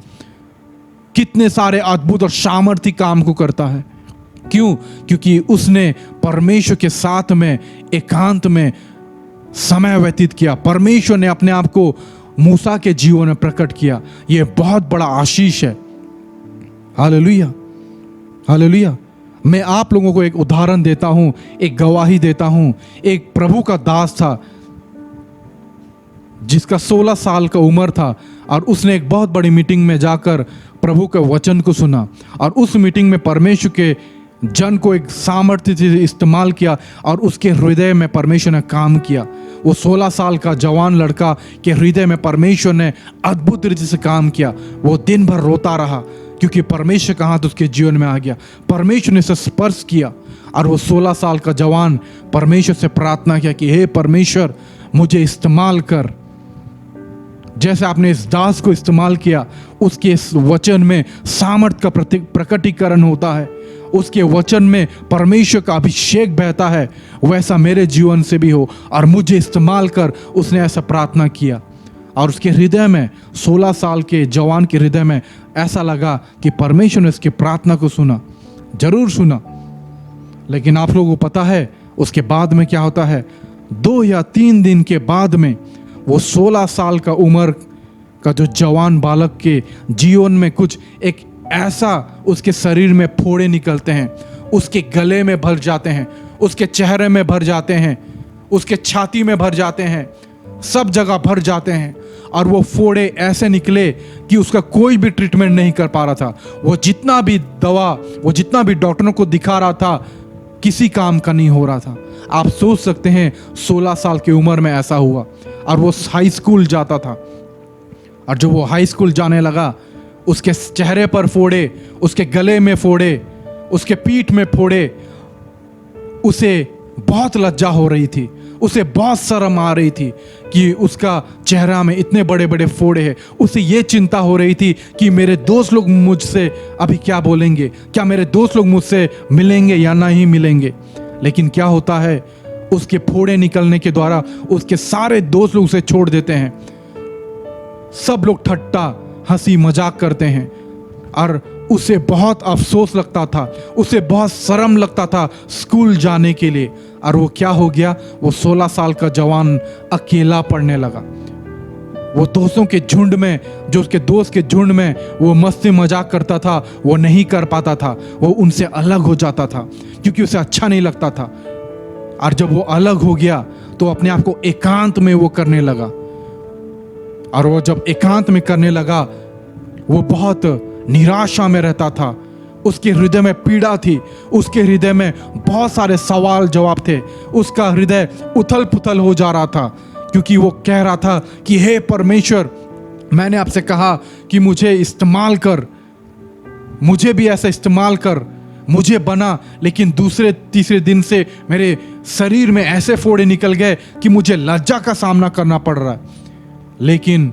कितने सारे अद्भुत और सामर्थ्य काम को करता है। क्यों? क्योंकि उसने परमेश्वर के साथ में एकांत में समय व्यतीत किया। परमेश्वर ने अपने आप को मूसा के जीवन में प्रकट किया। यह बहुत बड़ा आशीष है। Hallelujah, hallelujah. मैं आप लोगों को एक उदाहरण देता हूं, एक गवाही देता हूं। एक प्रभु का दास था जिसका 16 साल का उम्र था और उसने एक बहुत बड़ी मीटिंग में जाकर प्रभु के वचन को सुना और उस मीटिंग में परमेश्वर के जन को एक सामर्थ्य से इस्तेमाल किया और उसके हृदय में परमेश्वर ने काम किया। वो 16 साल का जवान लड़का के हृदय में परमेश्वर ने अद्भुत रीति से काम किया। वो दिन भर रोता रहा क्योंकि परमेश्वर का हाथ उसके जीवन में आ गया। परमेश्वर ने उसे स्पर्श किया और वो 16 साल का जवान परमेश्वर से प्रार्थना किया कि हे परमेश्वर, मुझे इस्तेमाल कर। जैसे आपने इस दास को इस्तेमाल किया, उसके इस वचन में सामर्थ का प्रकटीकरण होता है। उसके वचन में परमेश्वर का अभिषेक बहता है। वैसा मेरे जीवन से भी हो और मुझे इस्तेमाल कर। उसने ऐसा प्रार्थना किया और उसके हृदय में, 16 साल के जवान के हृदय में ऐसा लगा कि परमेश्वर ने उसकी प्रार्थना को सुना। जरूर सुना। लेकिन आप लोगों को पता है उसके बाद में क्या होता है? 2 या 3 दिन के बाद में वो 16 साल का उम्र का जो जवान बालक के जीवन में कुछ एक ऐसा उसके शरीर में फोड़े निकलते हैं, उसके गले में भर जाते हैं, उसके चेहरे में भर जाते हैं, उसके छाती में भर जाते हैं, सब जगह भर जाते हैं। और वो फोड़े ऐसे निकले कि उसका कोई भी ट्रीटमेंट नहीं कर पा रहा था। वो जितना भी दवा, वो जितना भी डॉक्टरों को दिखा रहा था, किसी काम का नहीं हो रहा था। आप सोच सकते हैं 16 साल की उम्र में ऐसा हुआ। और वो हाई स्कूल जाता था और जब वो हाई स्कूल जाने लगा, उसके चेहरे पर फोड़े, उसके गले में फोड़े, उसके पीठ में फोड़े। उसे बहुत लज्जा हो रही थी, उसे बहुत शर्म आ रही थी कि उसका चेहरा में इतने बड़े बड़े फोड़े हैं। उसे ये चिंता हो रही थी कि मेरे दोस्त लोग मुझसे अभी क्या बोलेंगे, क्या मेरे दोस्त लोग मुझसे मिलेंगे या नहीं मिलेंगे। लेकिन क्या होता है, उसके फोड़े निकलने के द्वारा उसके सारे दोस्त लोग उसे छोड़ देते हैं। सब लोग ठट्टा हंसी मजाक करते हैं और उसे बहुत अफसोस लगता था, उसे बहुत शर्म लगता था स्कूल जाने के लिए। और वो क्या हो गया, वो 16 साल का जवान अकेला पड़ने लगा। वो दोस्तों के झुंड में, जो उसके दोस्त के झुंड में वो मस्ती मजाक करता था, वो नहीं कर पाता था। वो उनसे अलग हो जाता था क्योंकि उसे अच्छा नहीं लगता था। और जब वो अलग हो गया तो अपने आप को एकांत में वो करने लगा। और वो जब एकांत में करने लगा, वो बहुत निराशा में रहता था। उसके हृदय में पीड़ा थी, उसके हृदय में बहुत सारे सवाल जवाब थे। उसका हृदय उथल पुथल हो जा रहा था क्योंकि वो कह रहा था कि हे परमेश्वर, मैंने आपसे कहा कि मुझे इस्तेमाल कर, मुझे भी ऐसा इस्तेमाल कर, मुझे बना। लेकिन दूसरे तीसरे दिन से मेरे शरीर में ऐसे फोड़े निकल गए कि मुझे लज्जा का सामना करना पड़ रहा है। लेकिन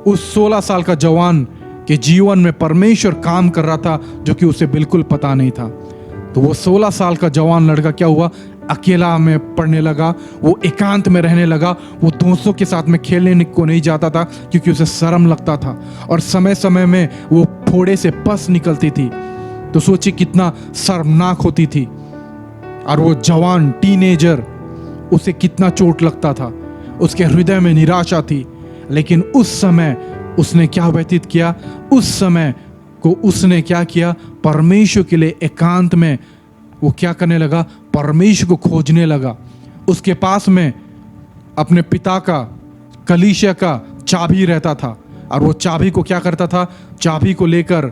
उस 16 साल का जवान के जीवन में परमेश्वर काम कर रहा था जो कि उसे बिल्कुल पता नहीं था। तो वो 16 साल का जवान लड़का क्या हुआ, अकेला में पढ़ने लगा, वो एकांत में रहने लगा। वो दोस्तों के साथ में खेलने को नहीं जाता था क्योंकि उसे शर्म लगता था। और समय समय में वो फोड़े से पस निकलती थी। तो सोचिए कितना शर्मनाक होती थी। और वो जवान टीनेजर, उसे कितना चोट लगता था, उसके हृदय में निराशा थी। लेकिन उस समय उसने क्या व्यतीत किया, उस समय को उसने क्या किया, परमेश्वर के लिए एकांत में वो क्या करने लगा, परमेश्वर को खोजने लगा। उसके पास में अपने पिता का कलीसिया का चाबी रहता था और वो चाबी को क्या करता था, चाबी को लेकर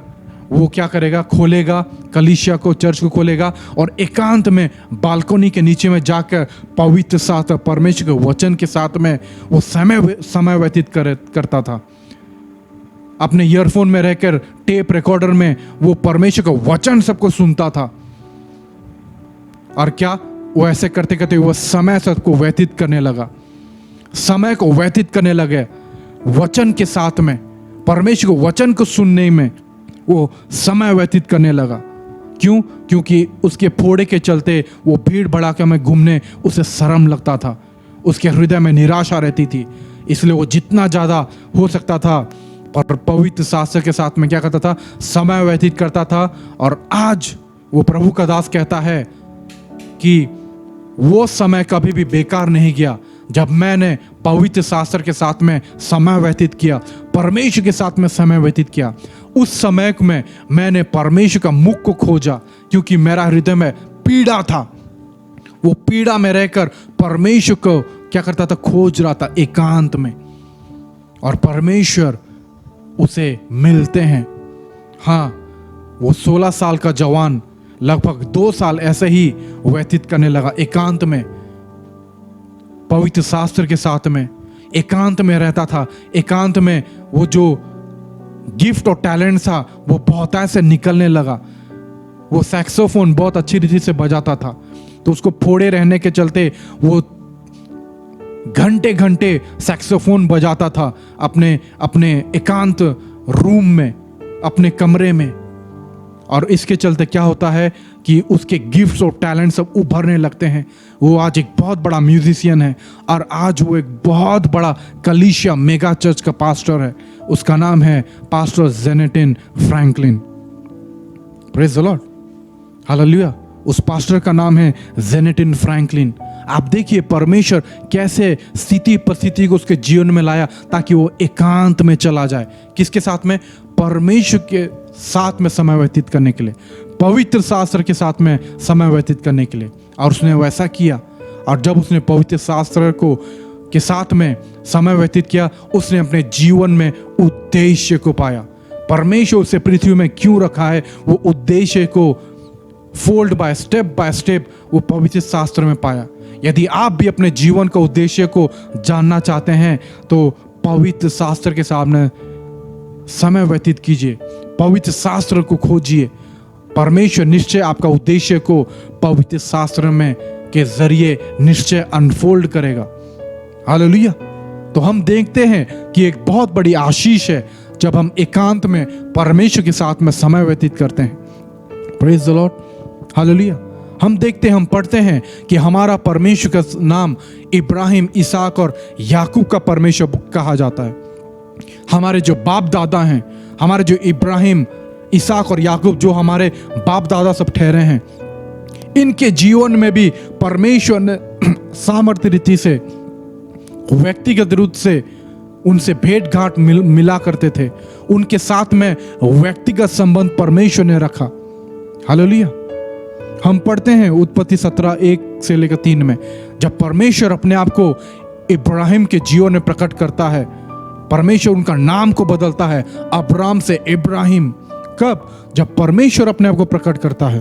वो क्या करेगा, खोलेगा कलीसिया को, चर्च को खोलेगा और एकांत में बालकोनी के नीचे में जाकर पवित्र साथ परमेश्वर के वचन के साथ में वो समय व्यतीत करता था। अपने ईयरफोन में रहकर टेप रिकॉर्डर में वो परमेश्वर का वचन सबको सुनता था। और क्या वो ऐसे करते करते वो समय सबको व्यतीत करने लगा, समय को व्यतीत करने लगे वचन के साथ में, परमेश्वर को वचन को सुनने में वो समय व्यतीत करने लगा। क्यों? क्योंकि उसके फोड़े के चलते वो भीड़ भड़ाके में घूमने उसे शर्म लगता था, उसके हृदय में निराशा रहती थी, इसलिए वो जितना ज़्यादा हो सकता था पर पवित्र शास्त्र के साथ में क्या करता था, समय व्यतीत करता था। और आज वो प्रभु का दास कहता है कि वो समय कभी भी बेकार नहीं गया जब मैंने पवित्र शास्त्र के साथ में समय व्यतीत किया, परमेश्वर के साथ में समय व्यतीत किया। उस समय में मैंने परमेश्वर का मुख को खोजा, क्योंकि मेरा हृदय में पीड़ा था। वो पीड़ा में रहकर परमेश्वर को क्या करता था, खोज रहा था एकांत में, और परमेश्वर उसे मिलते हैं। हाँ, वो 16 साल का जवान लगभग 2 साल ऐसे ही व्यतीत करने लगा एकांत में, पवित्र शास्त्र के साथ में एकांत में रहता था। एकांत में वो जो गिफ्ट और टैलेंट था वो बहुत ऐसे निकलने लगा। वो सैक्सोफोन बहुत अच्छी रीति से बजाता था, तो उसको फोड़े रहने के चलते वो घंटे घंटे सैक्सोफोन बजाता था अपने अपने एकांत रूम में, अपने कमरे में। और इसके चलते क्या होता है कि उसके गिफ्ट्स और टैलेंट सब उभरने लगते हैं। वो आज एक बहुत बड़ा म्यूजिशियन है, और आज वो एक बहुत बड़ा कलीसिया मेगा चर्च का पास्टर है। उसका नाम है पास्टर जेनेटिन Franklin. Praise the lord, hallelujah. उस पास्टर का नाम है जेनेटिन फ्रैंकलिन। आप देखिए परमेश्वर कैसे स्थिति परिस्थिति को उसके जीवन में लाया ताकि वो एकांत में चला जाए। किसके साथ में? परमेश्वर के साथ में समय व्यतीत करने के लिए, पवित्र शास्त्र के साथ में समय व्यतीत करने के लिए। और उसने वैसा किया, और जब उसने पवित्र शास्त्र को के साथ में समय व्यतीत किया, उसने अपने जीवन में उद्देश्य को पाया। परमेश्वर उसे पृथ्वी में क्यों रखा है, वो उद्देश्य को फोल्ड बाय स्टेप वो पवित्र शास्त्र में पाया। यदि आप भी अपने जीवन का उद्देश्य को जानना चाहते हैं तो पवित्र शास्त्र के सामने समय व्यतीत कीजिए, पवित्र शास्त्र को खोजिए। परमेश्वर निश्चय आपका उद्देश्य को पवित्र शास्त्र में के जरिए निश्चय अनफोल्ड करेगा। हालेलुया। तो हम देखते हैं कि एक बहुत बड़ी आशीष है जब हम एकांत में परमेश्वर के साथ में समय व्यतीत करते हैं। Praise the lord, hallelujah. हम देखते हैं, हम पढ़ते हैं कि हमारा परमेश्वर का नाम इब्राहिम, इसहाक और याकूब का परमेश्वर कहा जाता है। हमारे जो बाप दादा हैं, हमारे जो इब्राहिम, इसहाक और याकूब जो हमारे बाप दादा सब ठहरे हैं, इनके जीवन में भी परमेश्वर ने सामर्थ्य रीति से व्यक्तिगत रूप से उनसे भेंट घाट मिला करते थे। उनके साथ में व्यक्तिगत संबंध परमेश्वर ने रखा। हालेलुया। हम पढ़ते हैं उत्पत्ति 17:1-3 में, जब परमेश्वर अपने आप को इब्राहिम के जीवन में प्रकट करता है, परमेश्वर उनका नाम को बदलता है अब्राम से इब्राहिम। कब? जब परमेश्वर अपने आप को प्रकट करता है।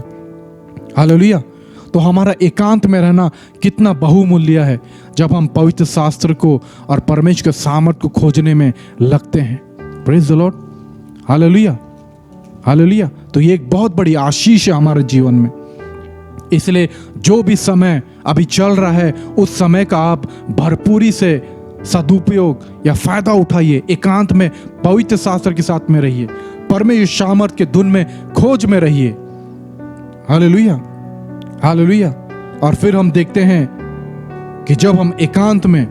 हालेलुया। तो हमारा एकांत में रहना कितना बहुमूल्य है जब हम पवित्र शास्त्र को और परमेश्वर के सामर्थ को खोजने में लगते हैं। Praise the lord, hallelujah, hallelujah. तो ये एक बहुत बड़ी आशीष है हमारे जीवन में। इसलिए जो भी समय अभी चल रहा है, उस समय का आप भरपूरी से सदुपयोग या फायदा उठाइए। एकांत में पवित्र शास्त्र के साथ में रहिए, परमेश्वर सामर्थ के धुन में खोज में रहिए। Hallelujah, hallelujah. और फिर हम देखते हैं कि जब हम एकांत में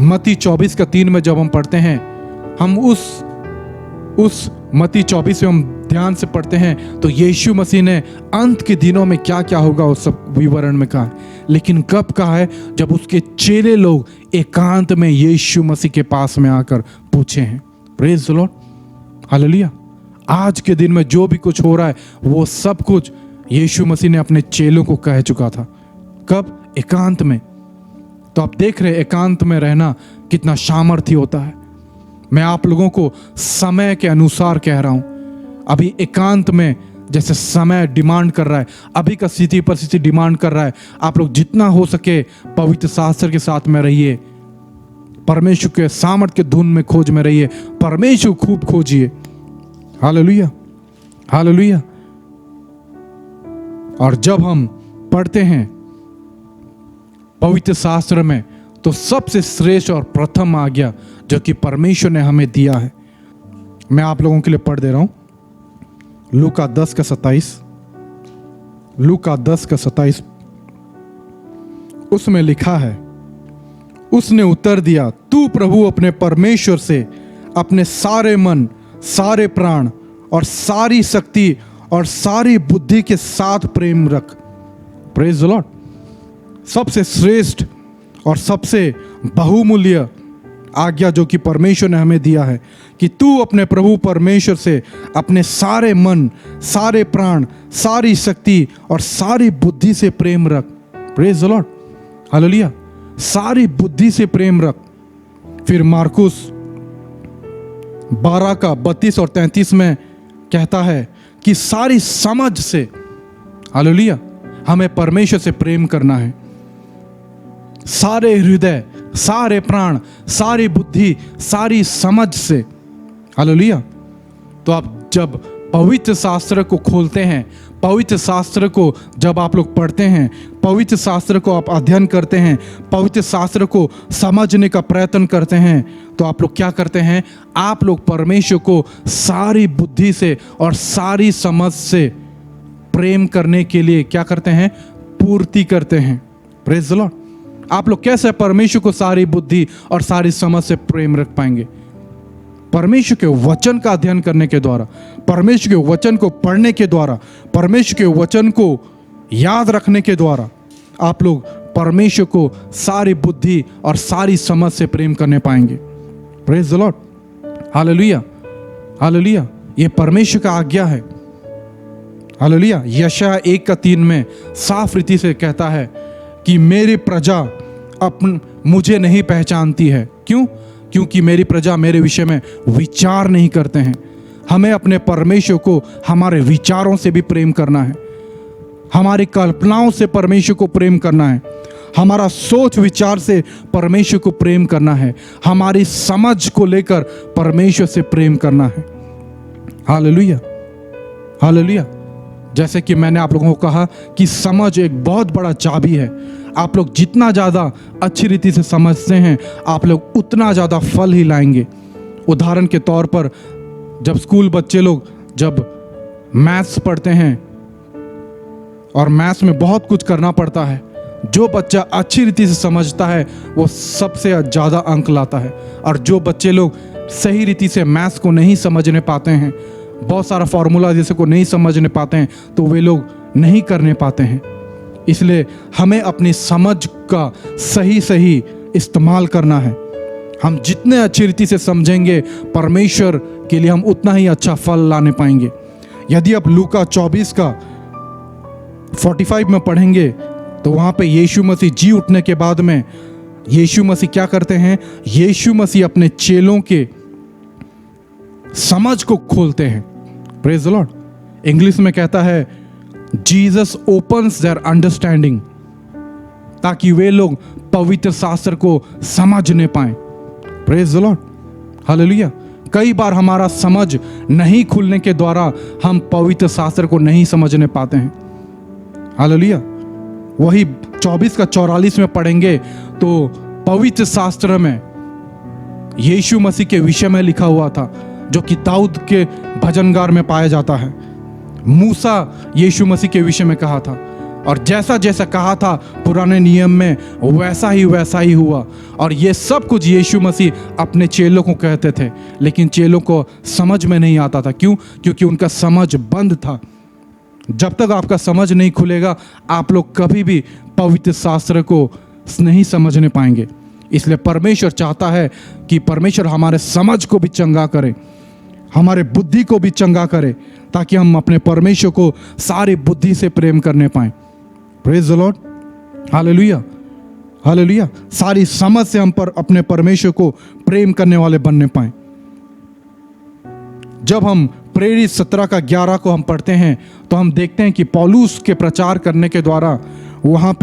मत्ती 24:3 में जब हम पढ़ते हैं, हम उस मत्ती 24 में हम ध्यान से पढ़ते हैं तो यीशु मसीह ने अंत के दिनों में क्या क्या होगा उस सब विवरण में कहा है। लेकिन कब कहा है? जब उसके चेले लोग एकांत में यीशु मसीह के पास में आकर पूछे हैं। Praise the lord, hallelujah. आज के दिन में जो भी कुछ हो रहा है वो सब कुछ यीशु मसीह ने अपने चेलों को कह चुका था। कब? एकांत में। तो आप देख रहे एकांत में रहना कितना सामर्थ्य होता है। मैं आप लोगों को समय के अनुसार कह रहा हूं। अभी एकांत में जैसे समय डिमांड कर रहा है, अभी का स्थिति परिस्थिति डिमांड कर रहा है, आप लोग जितना हो सके पवित्र शास्त्र के साथ में रहिए, परमेश्वर के सामर्थ के धुन में खोज में रहिए, परमेश्वर खूब खोजिए। Hallelujah, hallelujah. और जब हम पढ़ते हैं पवित्र शास्त्र में, तो सबसे श्रेष्ठ और प्रथम आज्ञा जो कि परमेश्वर ने हमें दिया है, मैं आप लोगों के लिए पढ़ दे रहा हूं। लूका 10:27, लूका 10:27, उसमें लिखा है, उसने उत्तर दिया, तू प्रभु अपने परमेश्वर से अपने सारे मन, सारे प्राण और सारी शक्ति और सारी बुद्धि के साथ प्रेम रख। Praise the Lord. सबसे श्रेष्ठ और सबसे बहुमूल्य आज्ञा जो कि परमेश्वर ने हमें दिया है कि तू अपने प्रभु परमेश्वर से अपने सारे मन, सारे प्राण, सारी शक्ति और सारी बुद्धि से प्रेम रख। Praise the lord, hallelujah. सारी बुद्धि से प्रेम रख। फिर मार्कुस 12:32 और 33 में कहता है कि सारी समझ से, हालेलुया, हमें परमेश्वर से प्रेम करना है। सारे हृदय, सारे प्राण, सारी बुद्धि, सारी समझ से, हालेलुया। तो आप जब पवित्र शास्त्र को खोलते हैं, पवित्र शास्त्र को जब आप लोग पढ़ते हैं, पवित्र शास्त्र को आप अध्ययन करते हैं, पवित्र शास्त्र को समझने का प्रयत्न करते हैं, तो आप लोग क्या करते हैं? आप लोग परमेश्वर को सारी बुद्धि से और सारी समझ से प्रेम करने के लिए क्या करते हैं? पूर्ति करते हैं। Praise the Lord. आप लोग कैसे परमेश्वर को सारी बुद्धि और सारी समझ से प्रेम रख पाएंगे? परमेश्वर के वचन का अध्ययन करने के द्वारा, परमेश्वर के वचन को पढ़ने के द्वारा, परमेश्वर के वचन को याद रखने के द्वारा आप लोग परमेश्वर को सारी बुद्धि और सारी समझ से प्रेम करने पाएंगे। Praise the lord, hallelujah, hallelujah. ये परमेश्वर का आज्ञा है, हालेलुया। यशायाह 1:3 में साफ रीति से कहता है कि मेरी प्रजा मुझे नहीं पहचानती है। क्यों? क्योंकि मेरी प्रजा मेरे विषय में विचार नहीं करते हैं। हमें अपने परमेश्वर को हमारे विचारों से भी प्रेम करना है, हमारी कल्पनाओं से परमेश्वर को प्रेम करना है, हमारा सोच विचार से परमेश्वर को प्रेम करना है, हमारी समझ को लेकर परमेश्वर से प्रेम करना है। Hallelujah, hallelujah. जैसे कि मैंने आप लोगों को कहा कि समझ एक बहुत बड़ा चाबी है। आप लोग जितना ज़्यादा अच्छी रीति से समझते हैं, आप लोग उतना ज़्यादा फल ही लाएंगे। उदाहरण के तौर पर जब स्कूल बच्चे लोग जब मैथ्स पढ़ते हैं और मैथ्स में बहुत कुछ करना पड़ता है, जो बच्चा अच्छी रीति से समझता है वो सबसे ज़्यादा अंक लाता है, और जो बच्चे लोग सही रीति से मैथ्स को नहीं समझने पाते हैं, बहुत सारा फॉर्मूला जैसे को नहीं समझने पाते हैं, तो वे लोग नहीं करने पाते हैं। इसलिए हमें अपनी समझ का सही इस्तेमाल करना है। हम जितने अच्छी रीति से समझेंगे परमेश्वर के लिए, हम उतना ही अच्छा फल लाने पाएंगे। यदि आप लूका 24:45 में पढ़ेंगे तो वहाँ पे यीशु मसीह जी उठने के बाद में यीशु मसीह क्या करते हैं? यीशु मसीह अपने चेलों के समझ को खोलते हैं। Praise the Lord. इंग्लिश में कहता है जीसस ओपन्स देयर अंडरस्टैंडिंग, ताकि वे लोग पवित्र शास्त्र को समझने पाएं। Praise the lord, hallelujah. कई बार हमारा समझ नहीं खुलने के द्वारा हम पवित्र शास्त्र को नहीं समझने पाते हैं। हालेलुया। वही 24:44 में पढ़ेंगे तो पवित्र शास्त्र में यीशु मसीह के विषय में लिखा हुआ था, जो कि दाऊद के भजनगार में पाया जाता है। मूसा यीशु मसीह के विषय में कहा था, और जैसा जैसा कहा था पुराने नियम में वैसा ही हुआ। और ये सब कुछ यीशु मसीह अपने चेलों को कहते थे, लेकिन चेलों को समझ में नहीं आता था। क्यों? क्योंकि उनका समझ बंद था। जब तक आपका समझ नहीं खुलेगा, आप लोग कभी भी पवित्र शास्त्र को नहीं समझने पाएंगे। इसलिए परमेश्वर चाहता है कि परमेश्वर हमारे समझ को भी चंगा करे, हमारे बुद्धि को भी चंगा करे, ताकि हम अपने परमेश्वर को सारी बुद्धि से प्रेम करने पाएं। Praise the lord, hallelujah, hallelujah. सारी समझ से हम अपने परमेश्वर को प्रेम करने वाले बनने पाएं। जब हम प्रेरित 17:11 को हम पढ़ते हैं तो हम देखते हैं कि पौलुस के प्रचार करने के द्वारा वहाँ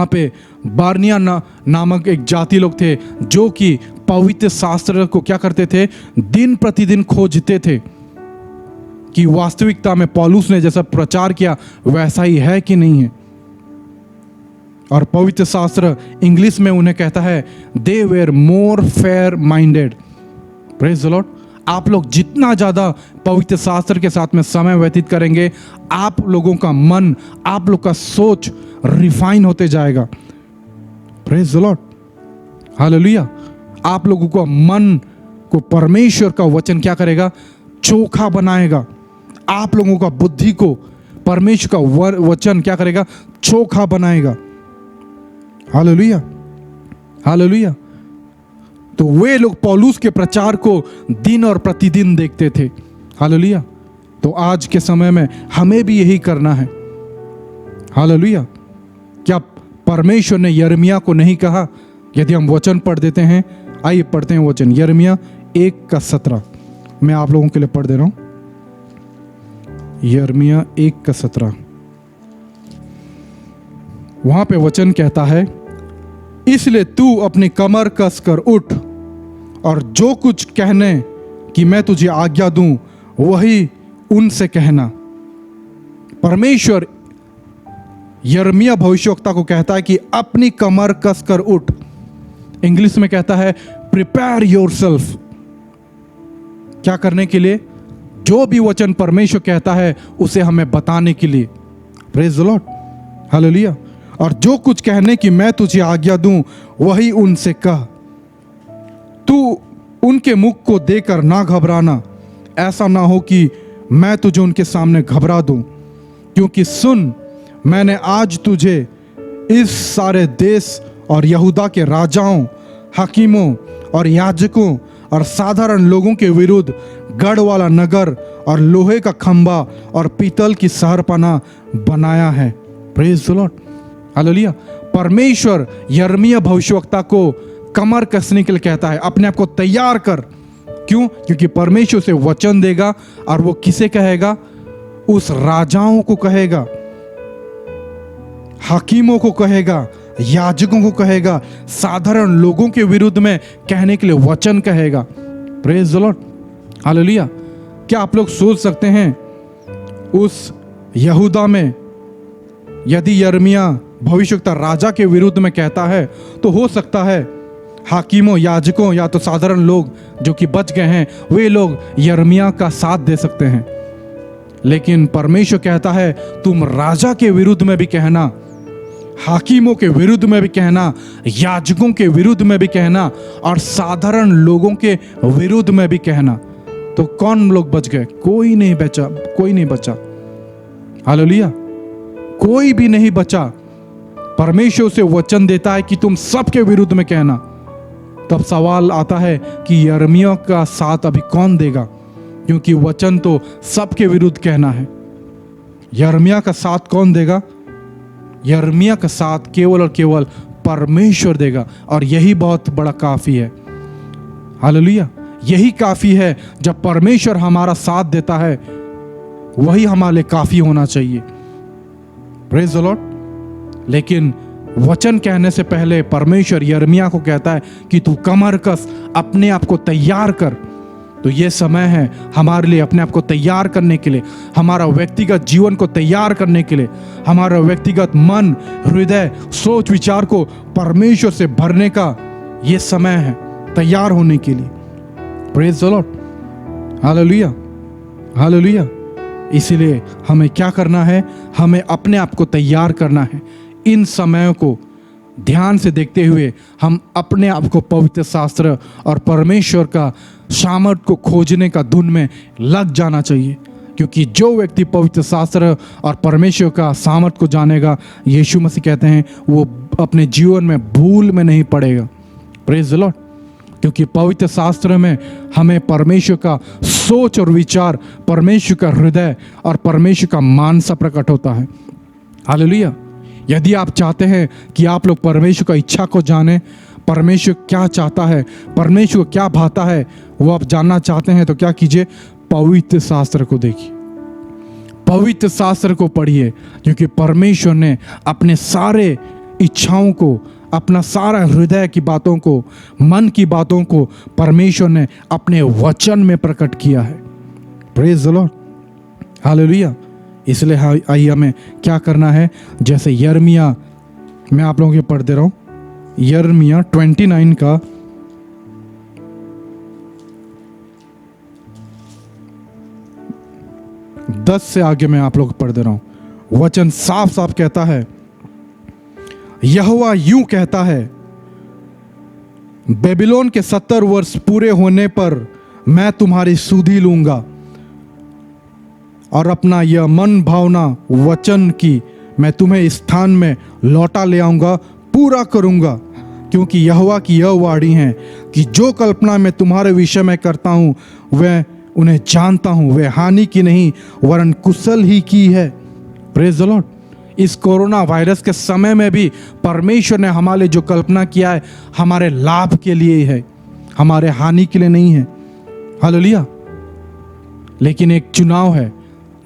पे बारनिया नामक एक जाति लोग थे, जो कि पवित्र शास्त्र को क्या करते थे? दिन प्रतिदिन खोजते थे। कि वास्तविकता में पौलुस ने जैसा प्रचार किया वैसा ही है कि नहीं है। और पवित्र शास्त्र इंग्लिश में उन्हें कहता है they were more fair minded. Praise the Lord. आप लोग जितना ज़्यादा पवित्र शास्त्र के साथ में समय व्यतीत करेंगे, आप लोगों का मन, आप लोग का सोच रिफाइन होते जाएगा। Praise the lord, hallelujah. आप लोगों को मन को परमेश्वर का वचन क्या करेगा? चोखा बनाएगा। आप लोगों का बुद्धि को परमेश्वर का वचन क्या करेगा? चोखा बनाएगा। Hallelujah, hallelujah. तो वे लोग पौलुस के प्रचार को दिन और प्रतिदिन देखते थे। हालेलुया। तो आज के समय में हमें भी यही करना है। हालेलुया। क्या परमेश्वर ने यिर्मयाह को नहीं कहा? यदि हम वचन पढ़ देते हैं, आइए पढ़ते हैं वचन, यिर्मयाह 1:17। मैं आप लोगों के लिए पढ़ दे रहा हूं। यिर्मयाह 1:17, वहां पे वचन कहता है, इसलिए तू अपनी कमर कस कर उठ और जो कुछ कहने कि मैं तुझे आज्ञा दूं वही उनसे कहना। परमेश्वर यिर्मयाह भविष्यवक्ता को कहता है कि अपनी कमर कस कर उठ। इंग्लिश में कहता है प्रिपेयर योरसेल्फ। क्या करने के लिए? जो भी वचन परमेश्वर कहता है उसे हमें बताने के लिए। Praise the lord, hallelujah. और जो कुछ कहने की मैं तुझे आज्ञा दूं वही उनसे कह। तू उनके मुख को देकर ना घबराना, ऐसा ना हो कि मैं तुझे उनके सामने घबरा दूं। क्योंकि सुन, मैंने आज तुझे इस सारे देश और यहूदा के राजाओं, हकीमों और याजकों और साधारण लोगों के विरुद्ध गढ़ वाला नगर और लोहे का खंबा और पीतल की शहरपनाह बनाया है। Praise the lord, hallelujah. परमेश्वर यिर्मयाह भविष्यवक्ता को कमर कसने के लिए कहता है, अपने आप को तैयार कर। क्यों? क्योंकि परमेश्वर से वचन देगा और वो किसे कहेगा? उस राजाओं को कहेगा, हकीमों को कहेगा, याजकों को कहेगा, साधारण लोगों के विरुद्ध में कहने के लिए वचन कहेगा। Praise the lord, hallelujah. क्या आप लोग सोच सकते हैं उस यहूदा में यदि यिर्मयाह भविष्यवक्ता राजा के विरुद्ध में कहता है तो हो सकता है हाकिमों, याजकों या तो साधारण लोग जो कि बच गए हैं वे लोग यिर्मयाह का साथ दे सकते हैं। लेकिन परमेश्वर कहता है तुम राजा के विरुद्ध में भी कहना, हाकिमों के विरुद्ध में भी कहना, याजकों के विरुद्ध में भी कहना और साधारण लोगों के विरुद्ध में भी कहना। तो कौन लोग बच गए? कोई नहीं बचा, कोई नहीं बचा। हालेलुया, कोई भी नहीं बचा। परमेश्वर से वचन देता है कि तुम सबके विरुद्ध में कहना। तब सवाल आता है कि यिर्मयाह का साथ अभी कौन देगा? क्योंकि वचन तो सबके विरुद्ध कहना है। यिर्मयाह का साथ कौन देगा? यिर्मयाह का साथ केवल और केवल परमेश्वर देगा और यही बहुत बड़ा काफी है। हालेलुया, यही काफी है। जब परमेश्वर हमारा साथ देता है वही हमारे लिए काफी होना चाहिए। Praise the Lord. लेकिन वचन कहने से पहले परमेश्वर यिर्मयाह को कहता है कि तू कमर कस, अपने आप को तैयार कर। तो ये समय है हमारे लिए अपने आप को तैयार करने के लिए, हमारा व्यक्तिगत जीवन को तैयार करने के लिए, हमारा व्यक्तिगत मन, हृदय, सोच विचार को परमेश्वर से भरने का ये समय है, तैयार होने के लिए। Praise the lord, hallelujah, hallelujah. इसीलिए हमें क्या करना है? हमें अपने आप को तैयार करना है। इन समयों को ध्यान से देखते हुए हम अपने आप को पवित्र शास्त्र और परमेश्वर का सामर्थ को खोजने का धुन में लग जाना चाहिए। क्योंकि जो व्यक्ति पवित्र शास्त्र और परमेश्वर का सामर्थ को जानेगा, यीशु मसीह कहते हैं वो अपने जीवन में भूल में नहीं पड़ेगा। Praise the Lord. क्योंकि पवित्र शास्त्र में हमें परमेश्वर का सोच और विचार, परमेश्वर का हृदय और परमेश्वर का मानसा प्रकट होता है। हालेलुया। यदि आप चाहते हैं कि आप लोग परमेश्वर का इच्छा को जाने, परमेश्वर क्या चाहता है, परमेश्वर को क्या भाता है, वो आप जानना चाहते हैं तो क्या कीजिए? पवित्र शास्त्र को देखिए, पवित्र शास्त्र को पढ़िए। क्योंकि परमेश्वर ने अपने सारे इच्छाओं को, अपना सारा हृदय की बातों को, मन की बातों को परमेश्वर ने अपने वचन में प्रकट किया है। Praise the lord, hallelujah. इसलिए आइए हमें क्या करना है, जैसे यिर्मयाह, मैं आप लोगों के पढ़ दे रहा हूँ, यिर्मयाह 29 का 10 से आगे मैं आप लोग को पढ़ दे रहा हूँ। वचन साफ साफ कहता है, यहोवा यूं कहता है, बेबीलोन के 70 वर्ष पूरे होने पर मैं तुम्हारी सुधि लूंगा और अपना यह मन भावना वचन की मैं तुम्हें इस स्थान में लौटा ले आऊंगा, पूरा करूंगा। क्योंकि यहोवा की यह वाणी है कि जो कल्पना मैं तुम्हारे विषय में करता हूं वह उन्हें जानता हूं, वे हानि की नहीं वरन कुशल ही की है। Praise the Lord. इस कोरोना वायरस के समय में भी परमेश्वर ने हमारे लिए जो कल्पना किया है हमारे लाभ के लिए है, हमारे हानि के लिए नहीं है। हालेलुया। लेकिन एक चुनाव है,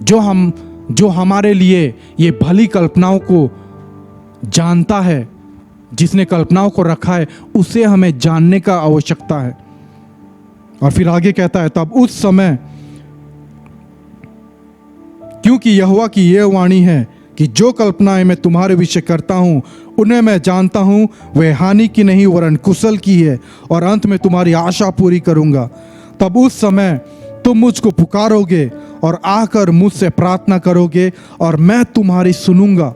जो हमारे लिए ये भली कल्पनाओं को जानता है, जिसने कल्पनाओं को रखा है, उसे हमें जानने का आवश्यकता है। और फिर आगे कहता है, तब उस समय, क्योंकि यहोवा की यह वाणी है कि जो कल्पनाएं मैं तुम्हारे विषय करता हूं उन्हें मैं जानता हूं, वे हानि की नहीं वरन कुशल की है, और अंत में तुम्हारी आशा पूरी करूंगा। तब उस समय तुम मुझको पुकारोगे और आकर मुझसे प्रार्थना करोगे और मैं तुम्हारी सुनूंगा।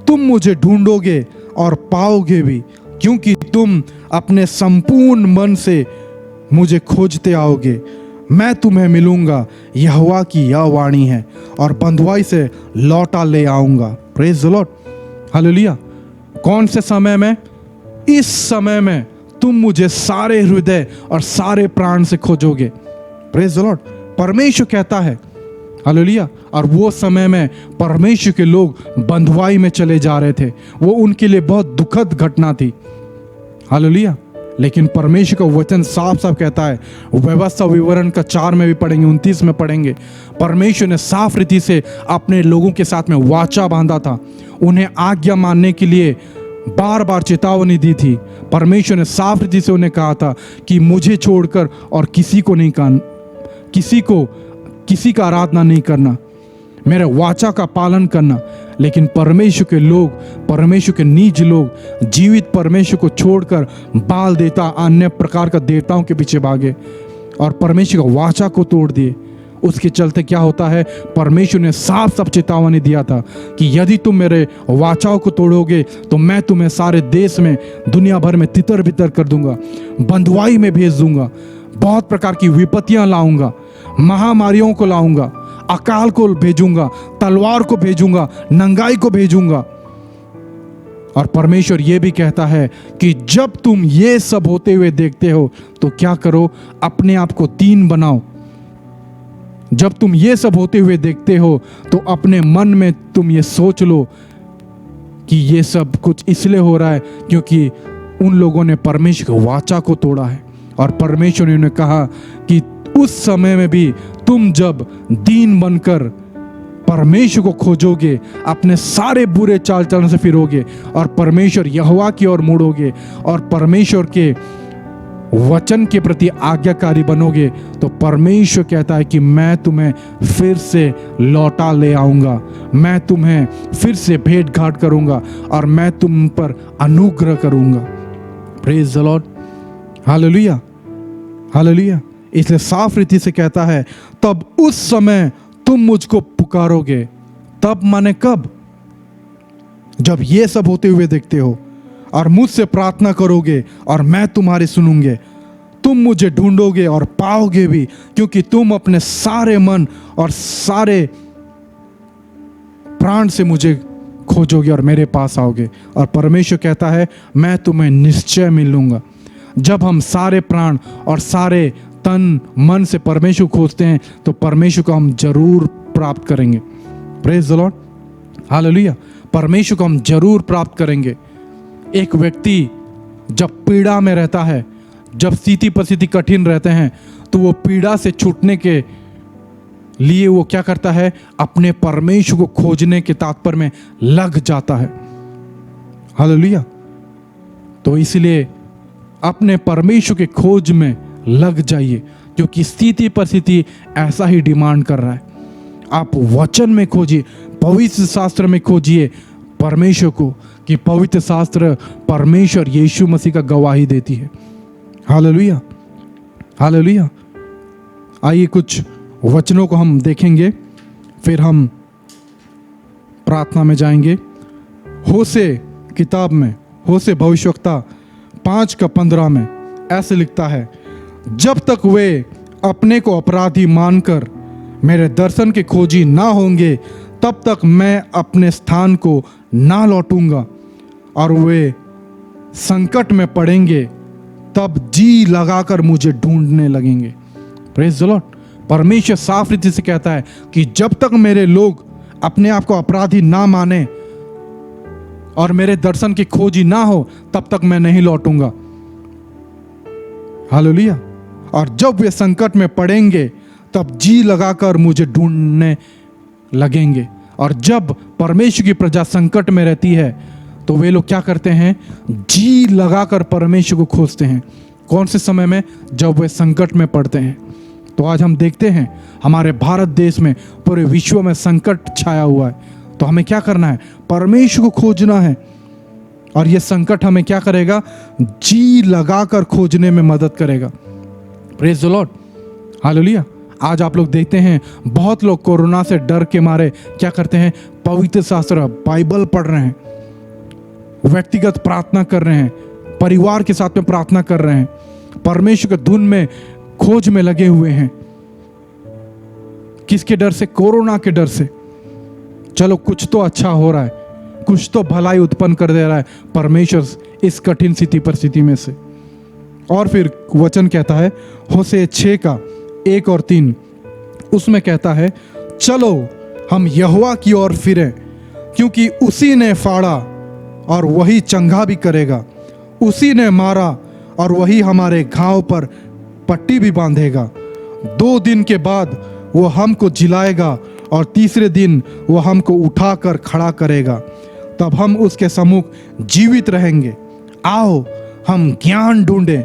तुम मुझे ढूंढोगे और पाओगे भी, क्योंकि तुम अपने संपूर्ण मन से मुझे खोजते आओगे। मैं तुम्हें मिलूंगा, यहोवा की यह वाणी है, और बंधुआई से लौटा ले आऊंगा। Praise the lord. हालेलुया। कौन से समय में? इस समय में तुम मुझे सारे हृदय और सारे प्राण से खोजोगे। Praise the Lord. परमेश्वर कहता है, हालेलुया। और वो समय में परमेश्वर के लोग बंधुआई में चले जा रहे थे, वो उनके लिए बहुत दुखद घटना थी। हालेलुया। लेकिन परमेश्वर का वचन साफ साफ कहता है, व्यवस्था विवरण का 4 में भी पढ़ेंगे, 29 में पढ़ेंगे, परमेश्वर ने साफ रीति से अपने लोगों के साथ में वाचा बांधा था, उन्हें आज्ञा मानने के लिए बार बार चेतावनी दी थी। परमेश्वर ने साफ रीति से उन्हें कहा था कि मुझे छोड़कर और किसी का आराधना नहीं करना, मेरे वाचा का पालन करना। लेकिन परमेश्वर के लोग, परमेश्वर के निज लोग जीवित परमेश्वर को छोड़कर बाल देवता, अन्य प्रकार का देवताओं के पीछे भागे और परमेश्वर का वाचा को तोड़ दिए। उसके चलते क्या होता है, परमेश्वर ने साफ साफ चेतावनी दिया था कि यदि तुम मेरे वाचाओं को तोड़ोगे तो मैं तुम्हें सारे देश में, दुनिया भर में तितर बितर कर दूंगा, बंधुआई में भेज दूंगा, बहुत प्रकार की विपत्तियां लाऊंगा, महामारियों को लाऊंगा, अकाल को भेजूंगा, तलवार को भेजूंगा, नंगाई को भेजूंगा। और परमेश्वर ये भी कहता है कि जब तुम ये सब होते हुए देखते हो तो क्या करो, अपने आप को 3 बनाओ। जब तुम ये सब होते हुए देखते हो तो अपने मन में तुम ये सोच लो कि ये सब कुछ इसलिए हो रहा है क्योंकि उन लोगों ने परमेश्वर की वाचा को तोड़ा है। और परमेश्वर ने उन्हें कहा कि उस समय में भी तुम जब दीन बनकर परमेश्वर को खोजोगे, अपने सारे बुरे चाल चलन से फिरोगे और परमेश्वर यहोवा की ओर मुड़ोगे और परमेश्वर के वचन के प्रति आज्ञाकारी बनोगे, तो परमेश्वर कहता है कि मैं तुम्हें फिर से लौटा ले आऊंगा, मैं तुम्हें फिर से भेंट घाट करूंगा और मैं तुम पर अनुग्रह करूंगा। Praise the lord. Hallelujah, hallelujah. इसलिए साफ रीति से कहता है, तब उस समय तुम मुझको पुकारोगे। तब माने कब? जब ये सब होते हुए देखते हो और मुझसे प्रार्थना करोगे और मैं तुम्हारी सुनूंगे। तुम मुझे ढूंढोगे और पाओगे भी, क्योंकि तुम अपने सारे मन और सारे प्राण से मुझे खोजोगे और मेरे पास आओगे। और परमेश्वर कहता है, मैं तुम्हें निश्चय मिलूंगा। जब हम सारे प्राण और सारे तन मन से परमेश्वर खोजते हैं तो परमेश्वर को हम जरूर प्राप्त करेंगे। Praise the lord. हालेलुया। परमेश्वर को हम जरूर प्राप्त करेंगे। एक व्यक्ति जब पीड़ा में रहता है, जब स्थिति परिस्थिति कठिन रहते हैं, तो वो पीड़ा से छूटने के लिए वो क्या करता है, अपने परमेश्वर को खोजने के तात्पर्य में लग जाता है। हालेलुया। तो इसलिए अपने परमेश्वर के खोज में लग जाइए, क्योंकि स्थिति परिस्थिति ऐसा ही डिमांड कर रहा है। आप वचन में खोजिए, पवित्र शास्त्र में खोजिए परमेश्वर को, कि पवित्र शास्त्र परमेश्वर यीशु मसीह का गवाही देती है। Hallelujah, hallelujah. आइए कुछ वचनों को हम देखेंगे, फिर हम प्रार्थना में जाएंगे। होशे किताब में, होशे भविष्यवक्ता 5:15 में ऐसे लिखता है, जब तक वे अपने को अपराधी मानकर मेरे दर्शन के खोजी ना होंगे, तब तक मैं अपने स्थान को ना लौटूंगा, और वे संकट में पड़ेंगे तब जी लगाकर मुझे ढूंढने लगेंगे। Praise the Lord. परमेश्वर साफ रीति से कहता है कि जब तक मेरे लोग अपने आप को अपराधी ना माने और मेरे दर्शन की खोजी ना हो, तब तक मैं नहीं लौटूंगा। हालेलुया। और जब वे संकट में पड़ेंगे तब जी लगाकर मुझे ढूंढने लगेंगे। और जब परमेश्वर की प्रजा संकट में रहती है तो वे लोग क्या करते हैं? जी लगाकर परमेश्वर को खोजते हैं। कौन से समय में? जब वे संकट में पड़ते हैं। तो आज हम देखते हैं हमारे भारत देश में, पूरे विश्व में संकट छाया हुआ है। तो हमें क्या करना है? परमेश्वर को खोजना है। और यह संकट हमें क्या करेगा? जी लगाकर खोजने में मदद करेगा। Praise the lord, hallelujah. आज आप लोग देखते हैं बहुत लोग कोरोना से डर के मारे क्या करते हैं? पवित्र शास्त्र बाइबल पढ़ रहे हैं, व्यक्तिगत प्रार्थना कर रहे हैं, परिवार के साथ में प्रार्थना कर रहे हैं, परमेश्वर के धुन में खोज में लगे हुए हैं। किसके डर से? कोरोना के डर से। चलो कुछ तो अच्छा हो रहा है, कुछ तो भलाई उत्पन्न कर दे रहा है परमेश्वर इस कठिन परिस्थिति में से। और फिर वचन कहता है होशे 6:1 और 3, उसमें कहता है, चलो हम यहोवा की ओर फिरें, क्योंकि उसी ने फाड़ा और वही चंगा भी करेगा, उसी ने मारा और वही हमारे घाव पर पट्टी भी बांधेगा। 2 दिन के बाद वो हमको जिलाएगा और तीसरे दिन वो हमको उठाकर खड़ा करेगा, तब हम उसके सम्मुख जीवित रहेंगे। आओ हम ज्ञान ढूंढें,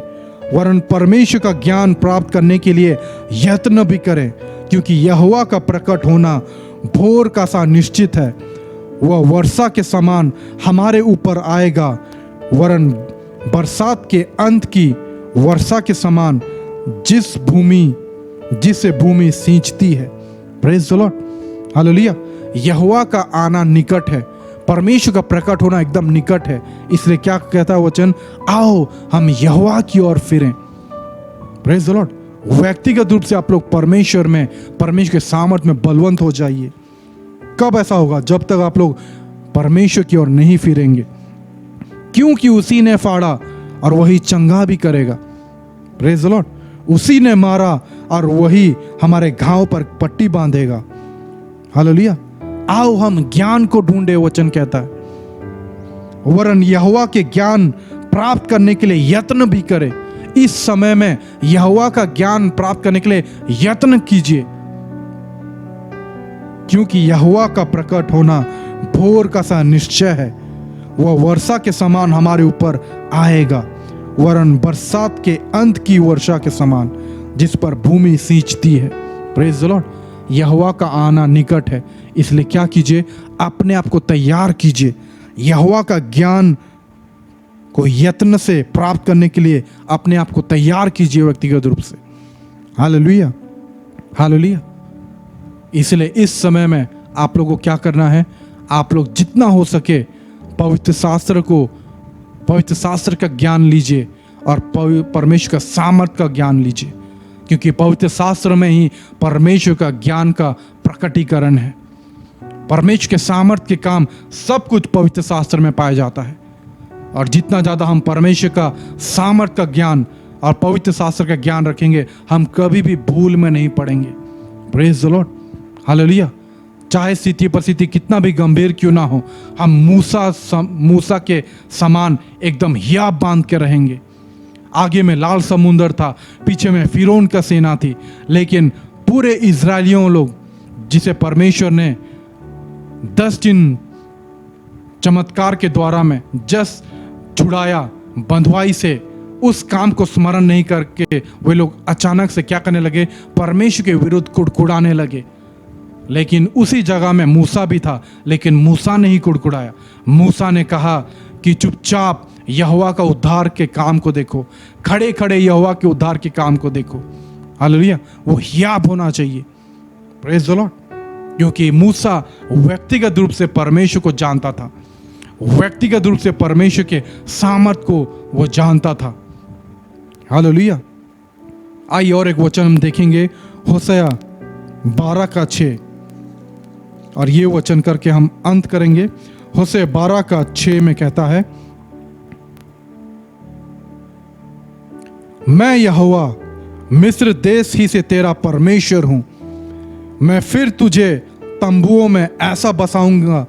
वरन परमेश्वर का ज्ञान प्राप्त करने के लिए यत्न भी करें, क्योंकि यहोवा का प्रकट होना भोर का सा निश्चित है। वह वर्षा के समान हमारे ऊपर आएगा, वरन बरसात के अंत की वर्षा के समान, जिसे भूमि सींचती है। Praise the lord, hallelujah. यहोवा का आना निकट है, परमेश्वर का प्रकट होना एकदम निकट है। इसलिए क्या कहता है वचन? आओ हम यहोवा की ओर फिरें। Praise the lord. व्यक्तिगत रूप से आप लोग परमेश्वर में, परमेश्वर के सामर्थ में बलवंत हो जाइए। कब ऐसा होगा? जब तक आप लोग परमेश्वर की ओर नहीं फिरेंगे, क्योंकि उसी ने फाड़ा और वही चंगा भी करेगा। Praise the Lord. उसी ने मारा और वही हमारे घाव पर पट्टी बांधेगा। हालेलुया। आओ हम ज्ञान को ढूंढे, वचन कहता है, वरन यहोवा के ज्ञान प्राप्त करने के लिए यत्न भी करे। इस समय में यहोवा का ज्ञान प्राप्त करने के लिए यत्न कीजिए, क्योंकि यहोवा का प्रकट होना भोर का सा निश्चय है। वह वर्षा के समान हमारे ऊपर आएगा, वरन बरसात के अंत की वर्षा के समान, जिस पर भूमि सींचती है। Praise the Lord. यहोवा का आना निकट है, इसलिए क्या कीजिए? अपने आप को तैयार कीजिए। यहोवा का ज्ञान को यत्न से प्राप्त करने के लिए अपने आप को तैयार कीजिए व्यक्तिगत रूप से। Hallelujah, hallelujah. इसलिए इस समय में आप लोगों को क्या करना है? आप लोग जितना हो सके पवित्र शास्त्र का ज्ञान लीजिए और परमेश्वर का सामर्थ का ज्ञान लीजिए, क्योंकि पवित्र शास्त्र में ही परमेश्वर का ज्ञान का प्रकटीकरण है। परमेश्वर के सामर्थ के काम सब कुछ पवित्र शास्त्र में पाया जाता है। और जितना ज़्यादा हम परमेश्वर का सामर्थ का ज्ञान और पवित्र शास्त्र का ज्ञान रखेंगे, हम कभी भी भूल में नहीं पड़ेंगे। Praise the lord, hallelujah. चाहे स्थिति परिस्थिति कितना भी गंभीर क्यों ना हो, हम मूसा के समान एकदम हियाब बांध के रहेंगे। आगे में लाल समुंदर था, पीछे में फिरौन का सेना थी, लेकिन पूरे इजरायलियों लोग जिसे परमेश्वर ने 10 दिन चमत्कार के द्वारा में जस छुड़ाया बंधुआई से, उस काम को स्मरण नहीं करके वे लोग अचानक से क्या करने लगे? परमेश्वर के विरुद्ध कुड़कुड़ाने लगे। लेकिन उसी जगह में मूसा भी था, लेकिन मूसा ने ही कुड़कुड़ाया। मूसा ने कहा कि चुपचाप यहोवा का उद्धार के काम को देखो, खड़े खड़े यहोवा के उद्धार के काम को देखो। हालेलुया। वो हियाब होना चाहिए। Praise the Lord. क्योंकि मूसा व्यक्तिगत रूप से परमेश्वर को जानता था, व्यक्तिगत रूप से परमेश्वर के सामर्थ को वो जानता था। हालेलुया। आइए और एक वचन हम देखेंगे, होशया 12:6, और ये वचन करके हम अंत करेंगे। होशया 12:6 में कहता है, मैं यहोवा मिस्र देश ही से तेरा परमेश्वर हूं, मैं फिर तुझे तंबुओं में ऐसा बसाऊंगा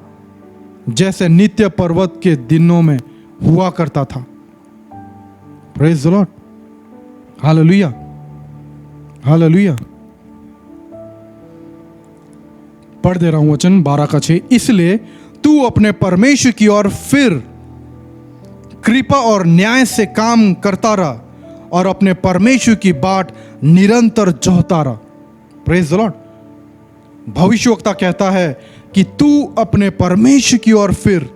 जैसे नित्य पर्वत के दिनों में हुआ करता था। Praise the lord. Hallelujah, hallelujah. पढ़ दे रहा हूं वचन 12:6। इसलिए तू अपने परमेश्वर की ओर फिर कृपा और न्याय से काम करता रहा और अपने परमेश्वर की बाट निरंतर जोहता रहा। Praise the Lord. भविष्यवक्ता कहता है कि तू अपने परमेश्वर की ओर फिर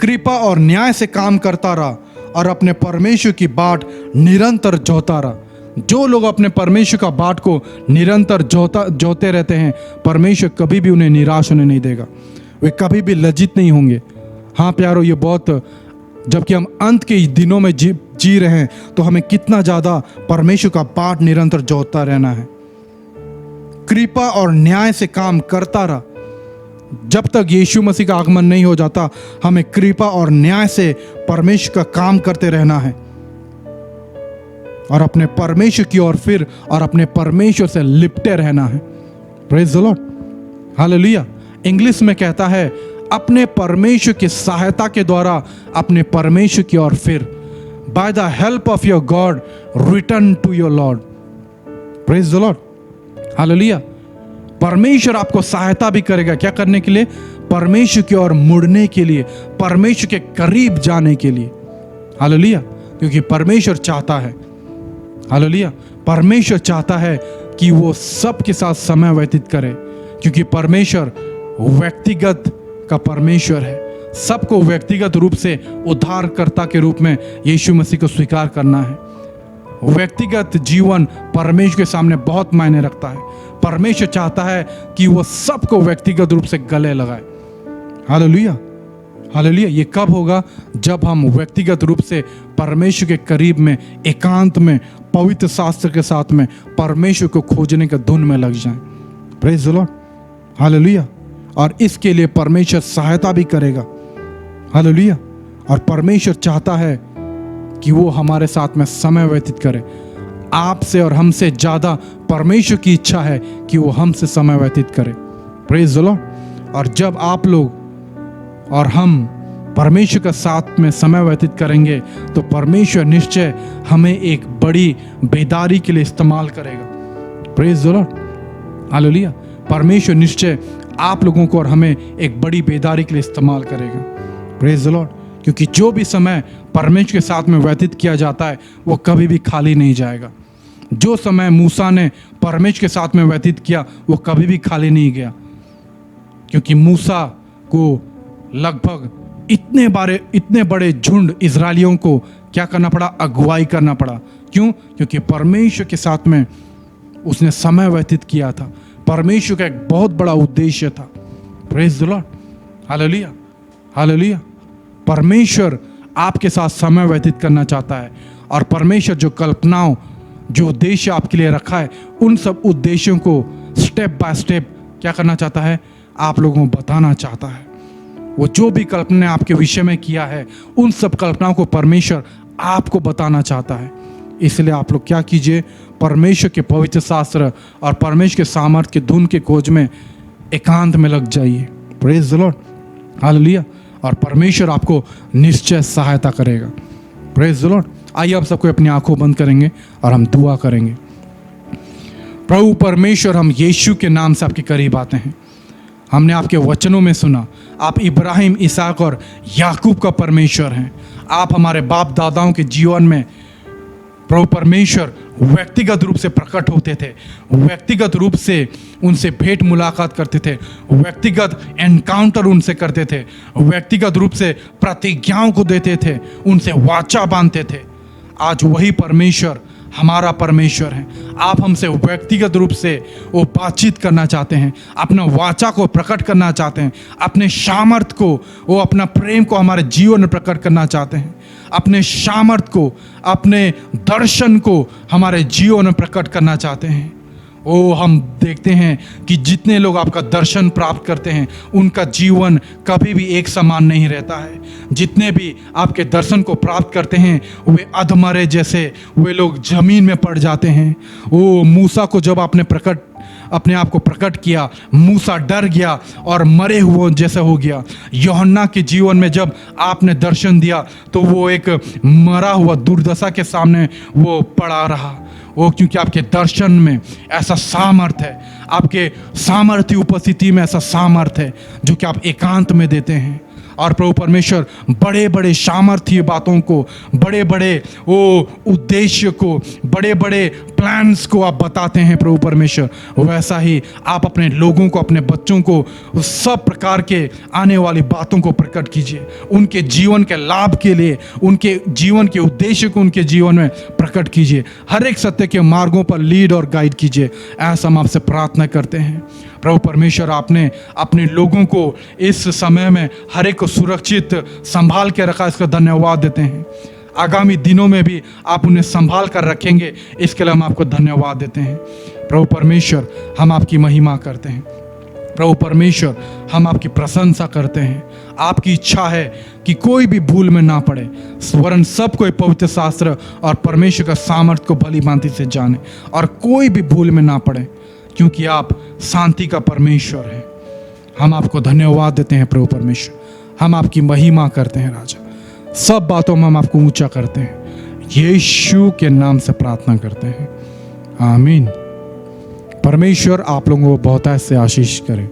कृपा और न्याय से काम करता रहा और अपने परमेश्वर की बाट निरंतर जोहता रहा। जो लोग अपने परमेश्वर का बाट को निरंतर जोहते रहते हैं, परमेश्वर कभी भी उन्हें निराश होने नहीं देगा, वे कभी भी लज्जित नहीं होंगे। हाँ प्यारो, ये बहुत, जबकि हम अंत के दिनों में जी रहे हैं, तो हमें कितना ज़्यादा परमेश्वर का बाट निरंतर जोहता रहना है। कृपा और न्याय से काम करता रहा। जब तक यीशु मसीह का आगमन नहीं हो जाता, हमें कृपा और न्याय से परमेश्वर का काम करते रहना है और अपने परमेश्वर की ओर फिर और अपने परमेश्वर से लिपटे रहना है। Praise the lord. Hallelujah. English में कहता है, अपने परमेश्वर की सहायता के द्वारा अपने परमेश्वर की ओर फिर। By the help of your god return to your lord. Praise the lord. Hallelujah. परमेश्वर आपको सहायता भी करेगा, क्या करने के लिए? परमेश्वर की ओर मुड़ने के लिए, परमेश्वर के करीब जाने के लिए। हालेलुया। क्योंकि परमेश्वर चाहता है, हालेलुया, परमेश्वर चाहता है कि वो सबके साथ समय व्यतीत करे, क्योंकि परमेश्वर व्यक्तिगत का परमेश्वर है। सबको व्यक्तिगत रूप से उद्धारकर्ता के रूप में यीशु मसीह को स्वीकार करना है। व्यक्तिगत जीवन परमेश्वर के सामने बहुत मायने रखता है। परमेश्वर चाहता है कि वो सबको व्यक्तिगत रूप से गले लगाए। Hallelujah, hallelujah. ये कब होगा? जब हम व्यक्तिगत रूप से परमेश्वर के करीब में, एकांत में, पवित्र शास्त्र के साथ में परमेश्वर को खोजने का धुन में लग जाएं। Praise the lord. हालेलुया। और इसके लिए परमेश्वर सहायता भी करेगा। हालेलुया। और परमेश्वर चाहता है कि वो हमारे साथ में समय व्यतीत करे। आपसे और हमसे ज़्यादा परमेश्वर की इच्छा है कि वो हमसे समय व्यतीत करे। Praise the Lord. और जब आप लोग और हम परमेश्वर के साथ में समय व्यतीत करेंगे, तो परमेश्वर निश्चय हमें एक बड़ी बेदारी के लिए इस्तेमाल करेगा। Praise the lord. हालेलुया। परमेश्वर निश्चय आप लोगों को और हमें एक बड़ी बेदारी के लिए इस्तेमाल करेगा। Praise the Lord. क्योंकि जो भी समय परमेश्वर के साथ में व्यतीत किया जाता है, वो कभी भी खाली नहीं जाएगा। जो समय मूसा ने परमेश्वर के साथ में व्यतीत किया, वो कभी भी खाली नहीं गया। क्योंकि मूसा को लगभग इतने बड़े झुंड इजरायलियों को क्या करना पड़ा? अगुवाई करना पड़ा। क्यों? क्योंकि परमेश्वर के साथ में उसने समय व्यतीत किया था। परमेश्वर का एक बहुत बड़ा उद्देश्य था। Praise the lord. Hallelujah, hallelujah. परमेश्वर आपके साथ समय व्यतीत करना चाहता है, और परमेश्वर जो कल्पनाओं, जो उद्देश्य आपके लिए रखा है, उन सब उद्देश्यों को स्टेप बाय स्टेप क्या करना चाहता है? आप लोगों को बताना चाहता है। वो जो भी कल्पना आपके विषय में किया है, उन सब कल्पनाओं को परमेश्वर आपको बताना चाहता है। इसलिए आप लोग क्या कीजिए? परमेश्वर के पवित्र शास्त्र और परमेश्वर के सामर्थ के धुन के खोज में एकांत में लग जाइए। Praise the lord. हालेलुया। और परमेश्वर आपको निश्चय सहायता करेगा। Praise the Lord. आइए आप सबको अपनी आंखों बंद करेंगे और हम दुआ करेंगे। प्रभु परमेश्वर, हम यीशु के नाम से आपके करीब आते हैं। हमने आपके वचनों में सुना, आप इब्राहिम, इसहाक और याकूब का परमेश्वर हैं। आप हमारे बाप दादाओं के जीवन में प्रभु परमेश्वर व्यक्तिगत रूप से प्रकट होते थे, व्यक्तिगत रूप से उनसे भेंट मुलाकात करते थे, व्यक्तिगत एनकाउंटर उनसे करते थे, व्यक्तिगत रूप से प्रतिज्ञाओं को देते थे, उनसे वाचा बांधते थे। आज वही परमेश्वर हमारा परमेश्वर है। आप हमसे व्यक्तिगत रूप से वो बातचीत करना चाहते हैं, अपना वाचा को प्रकट करना चाहते हैं, अपने सामर्थ्य को, वो अपना प्रेम को हमारे जीवन में प्रकट करना चाहते हैं, अपने सामर्थ्य को, अपने दर्शन को हमारे जीवन में प्रकट करना चाहते हैं। ओ हम देखते हैं कि जितने लोग आपका दर्शन प्राप्त करते हैं उनका जीवन कभी भी एक समान नहीं रहता है। जितने भी आपके दर्शन को प्राप्त करते हैं वे अधमरे जैसे वे लोग जमीन में पड़ जाते हैं। ओ मूसा को जब आपने अपने आप को प्रकट किया, मूसा डर गया और मरे हुए जैसा हो गया। यूहन्ना के जीवन में जब आपने दर्शन दिया तो वो एक मरा हुआ दुर्दशा के सामने वो पड़ा रहा। वो क्योंकि आपके दर्शन में ऐसा सामर्थ्य है, आपके सामर्थ्य उपस्थिति में ऐसा सामर्थ्य है जो कि आप एकांत में देते हैं। और प्रभु परमेश्वर बड़े बड़े सामर्थ्य बातों को, बड़े बड़े वो उद्देश्य को, बड़े बड़े प्लान्स को आप बताते हैं प्रभु परमेश्वर। वैसा ही आप अपने लोगों को, अपने बच्चों को सब प्रकार के आने वाली बातों को प्रकट कीजिए, उनके जीवन के लाभ के लिए, उनके जीवन के उद्देश्य को उनके जीवन में प्रकट कीजिए, हर एक सत्य के मार्गों पर लीड और गाइड कीजिए। ऐसा हम आपसे प्रार्थना करते हैं प्रभु परमेश्वर। आपने अपने लोगों को इस समय में हर एक को सुरक्षित संभाल के रखा, इसका धन्यवाद देते हैं। आगामी दिनों में भी आप उन्हें संभाल कर रखेंगे, इसके लिए हम आपको धन्यवाद देते हैं प्रभु परमेश्वर। हम आपकी महिमा करते हैं प्रभु परमेश्वर, हम आपकी प्रशंसा करते हैं। आपकी इच्छा है कि कोई भी भूल में ना पड़े, वरन सब कोई पवित्र शास्त्र और परमेश्वर का सामर्थ्य को भली भांति से जाने और कोई भी भूल में ना पड़े, क्योंकि आप शांति का परमेश्वर हैं। हम आपको धन्यवाद देते हैं प्रभु परमेश्वर, हम आपकी महिमा करते हैं राजा। सब बातों में हम आपको ऊंचा करते हैं, यीशु के नाम से प्रार्थना करते हैं, आमीन। परमेश्वर आप लोगों को बहुत ऐसे आशीष करे।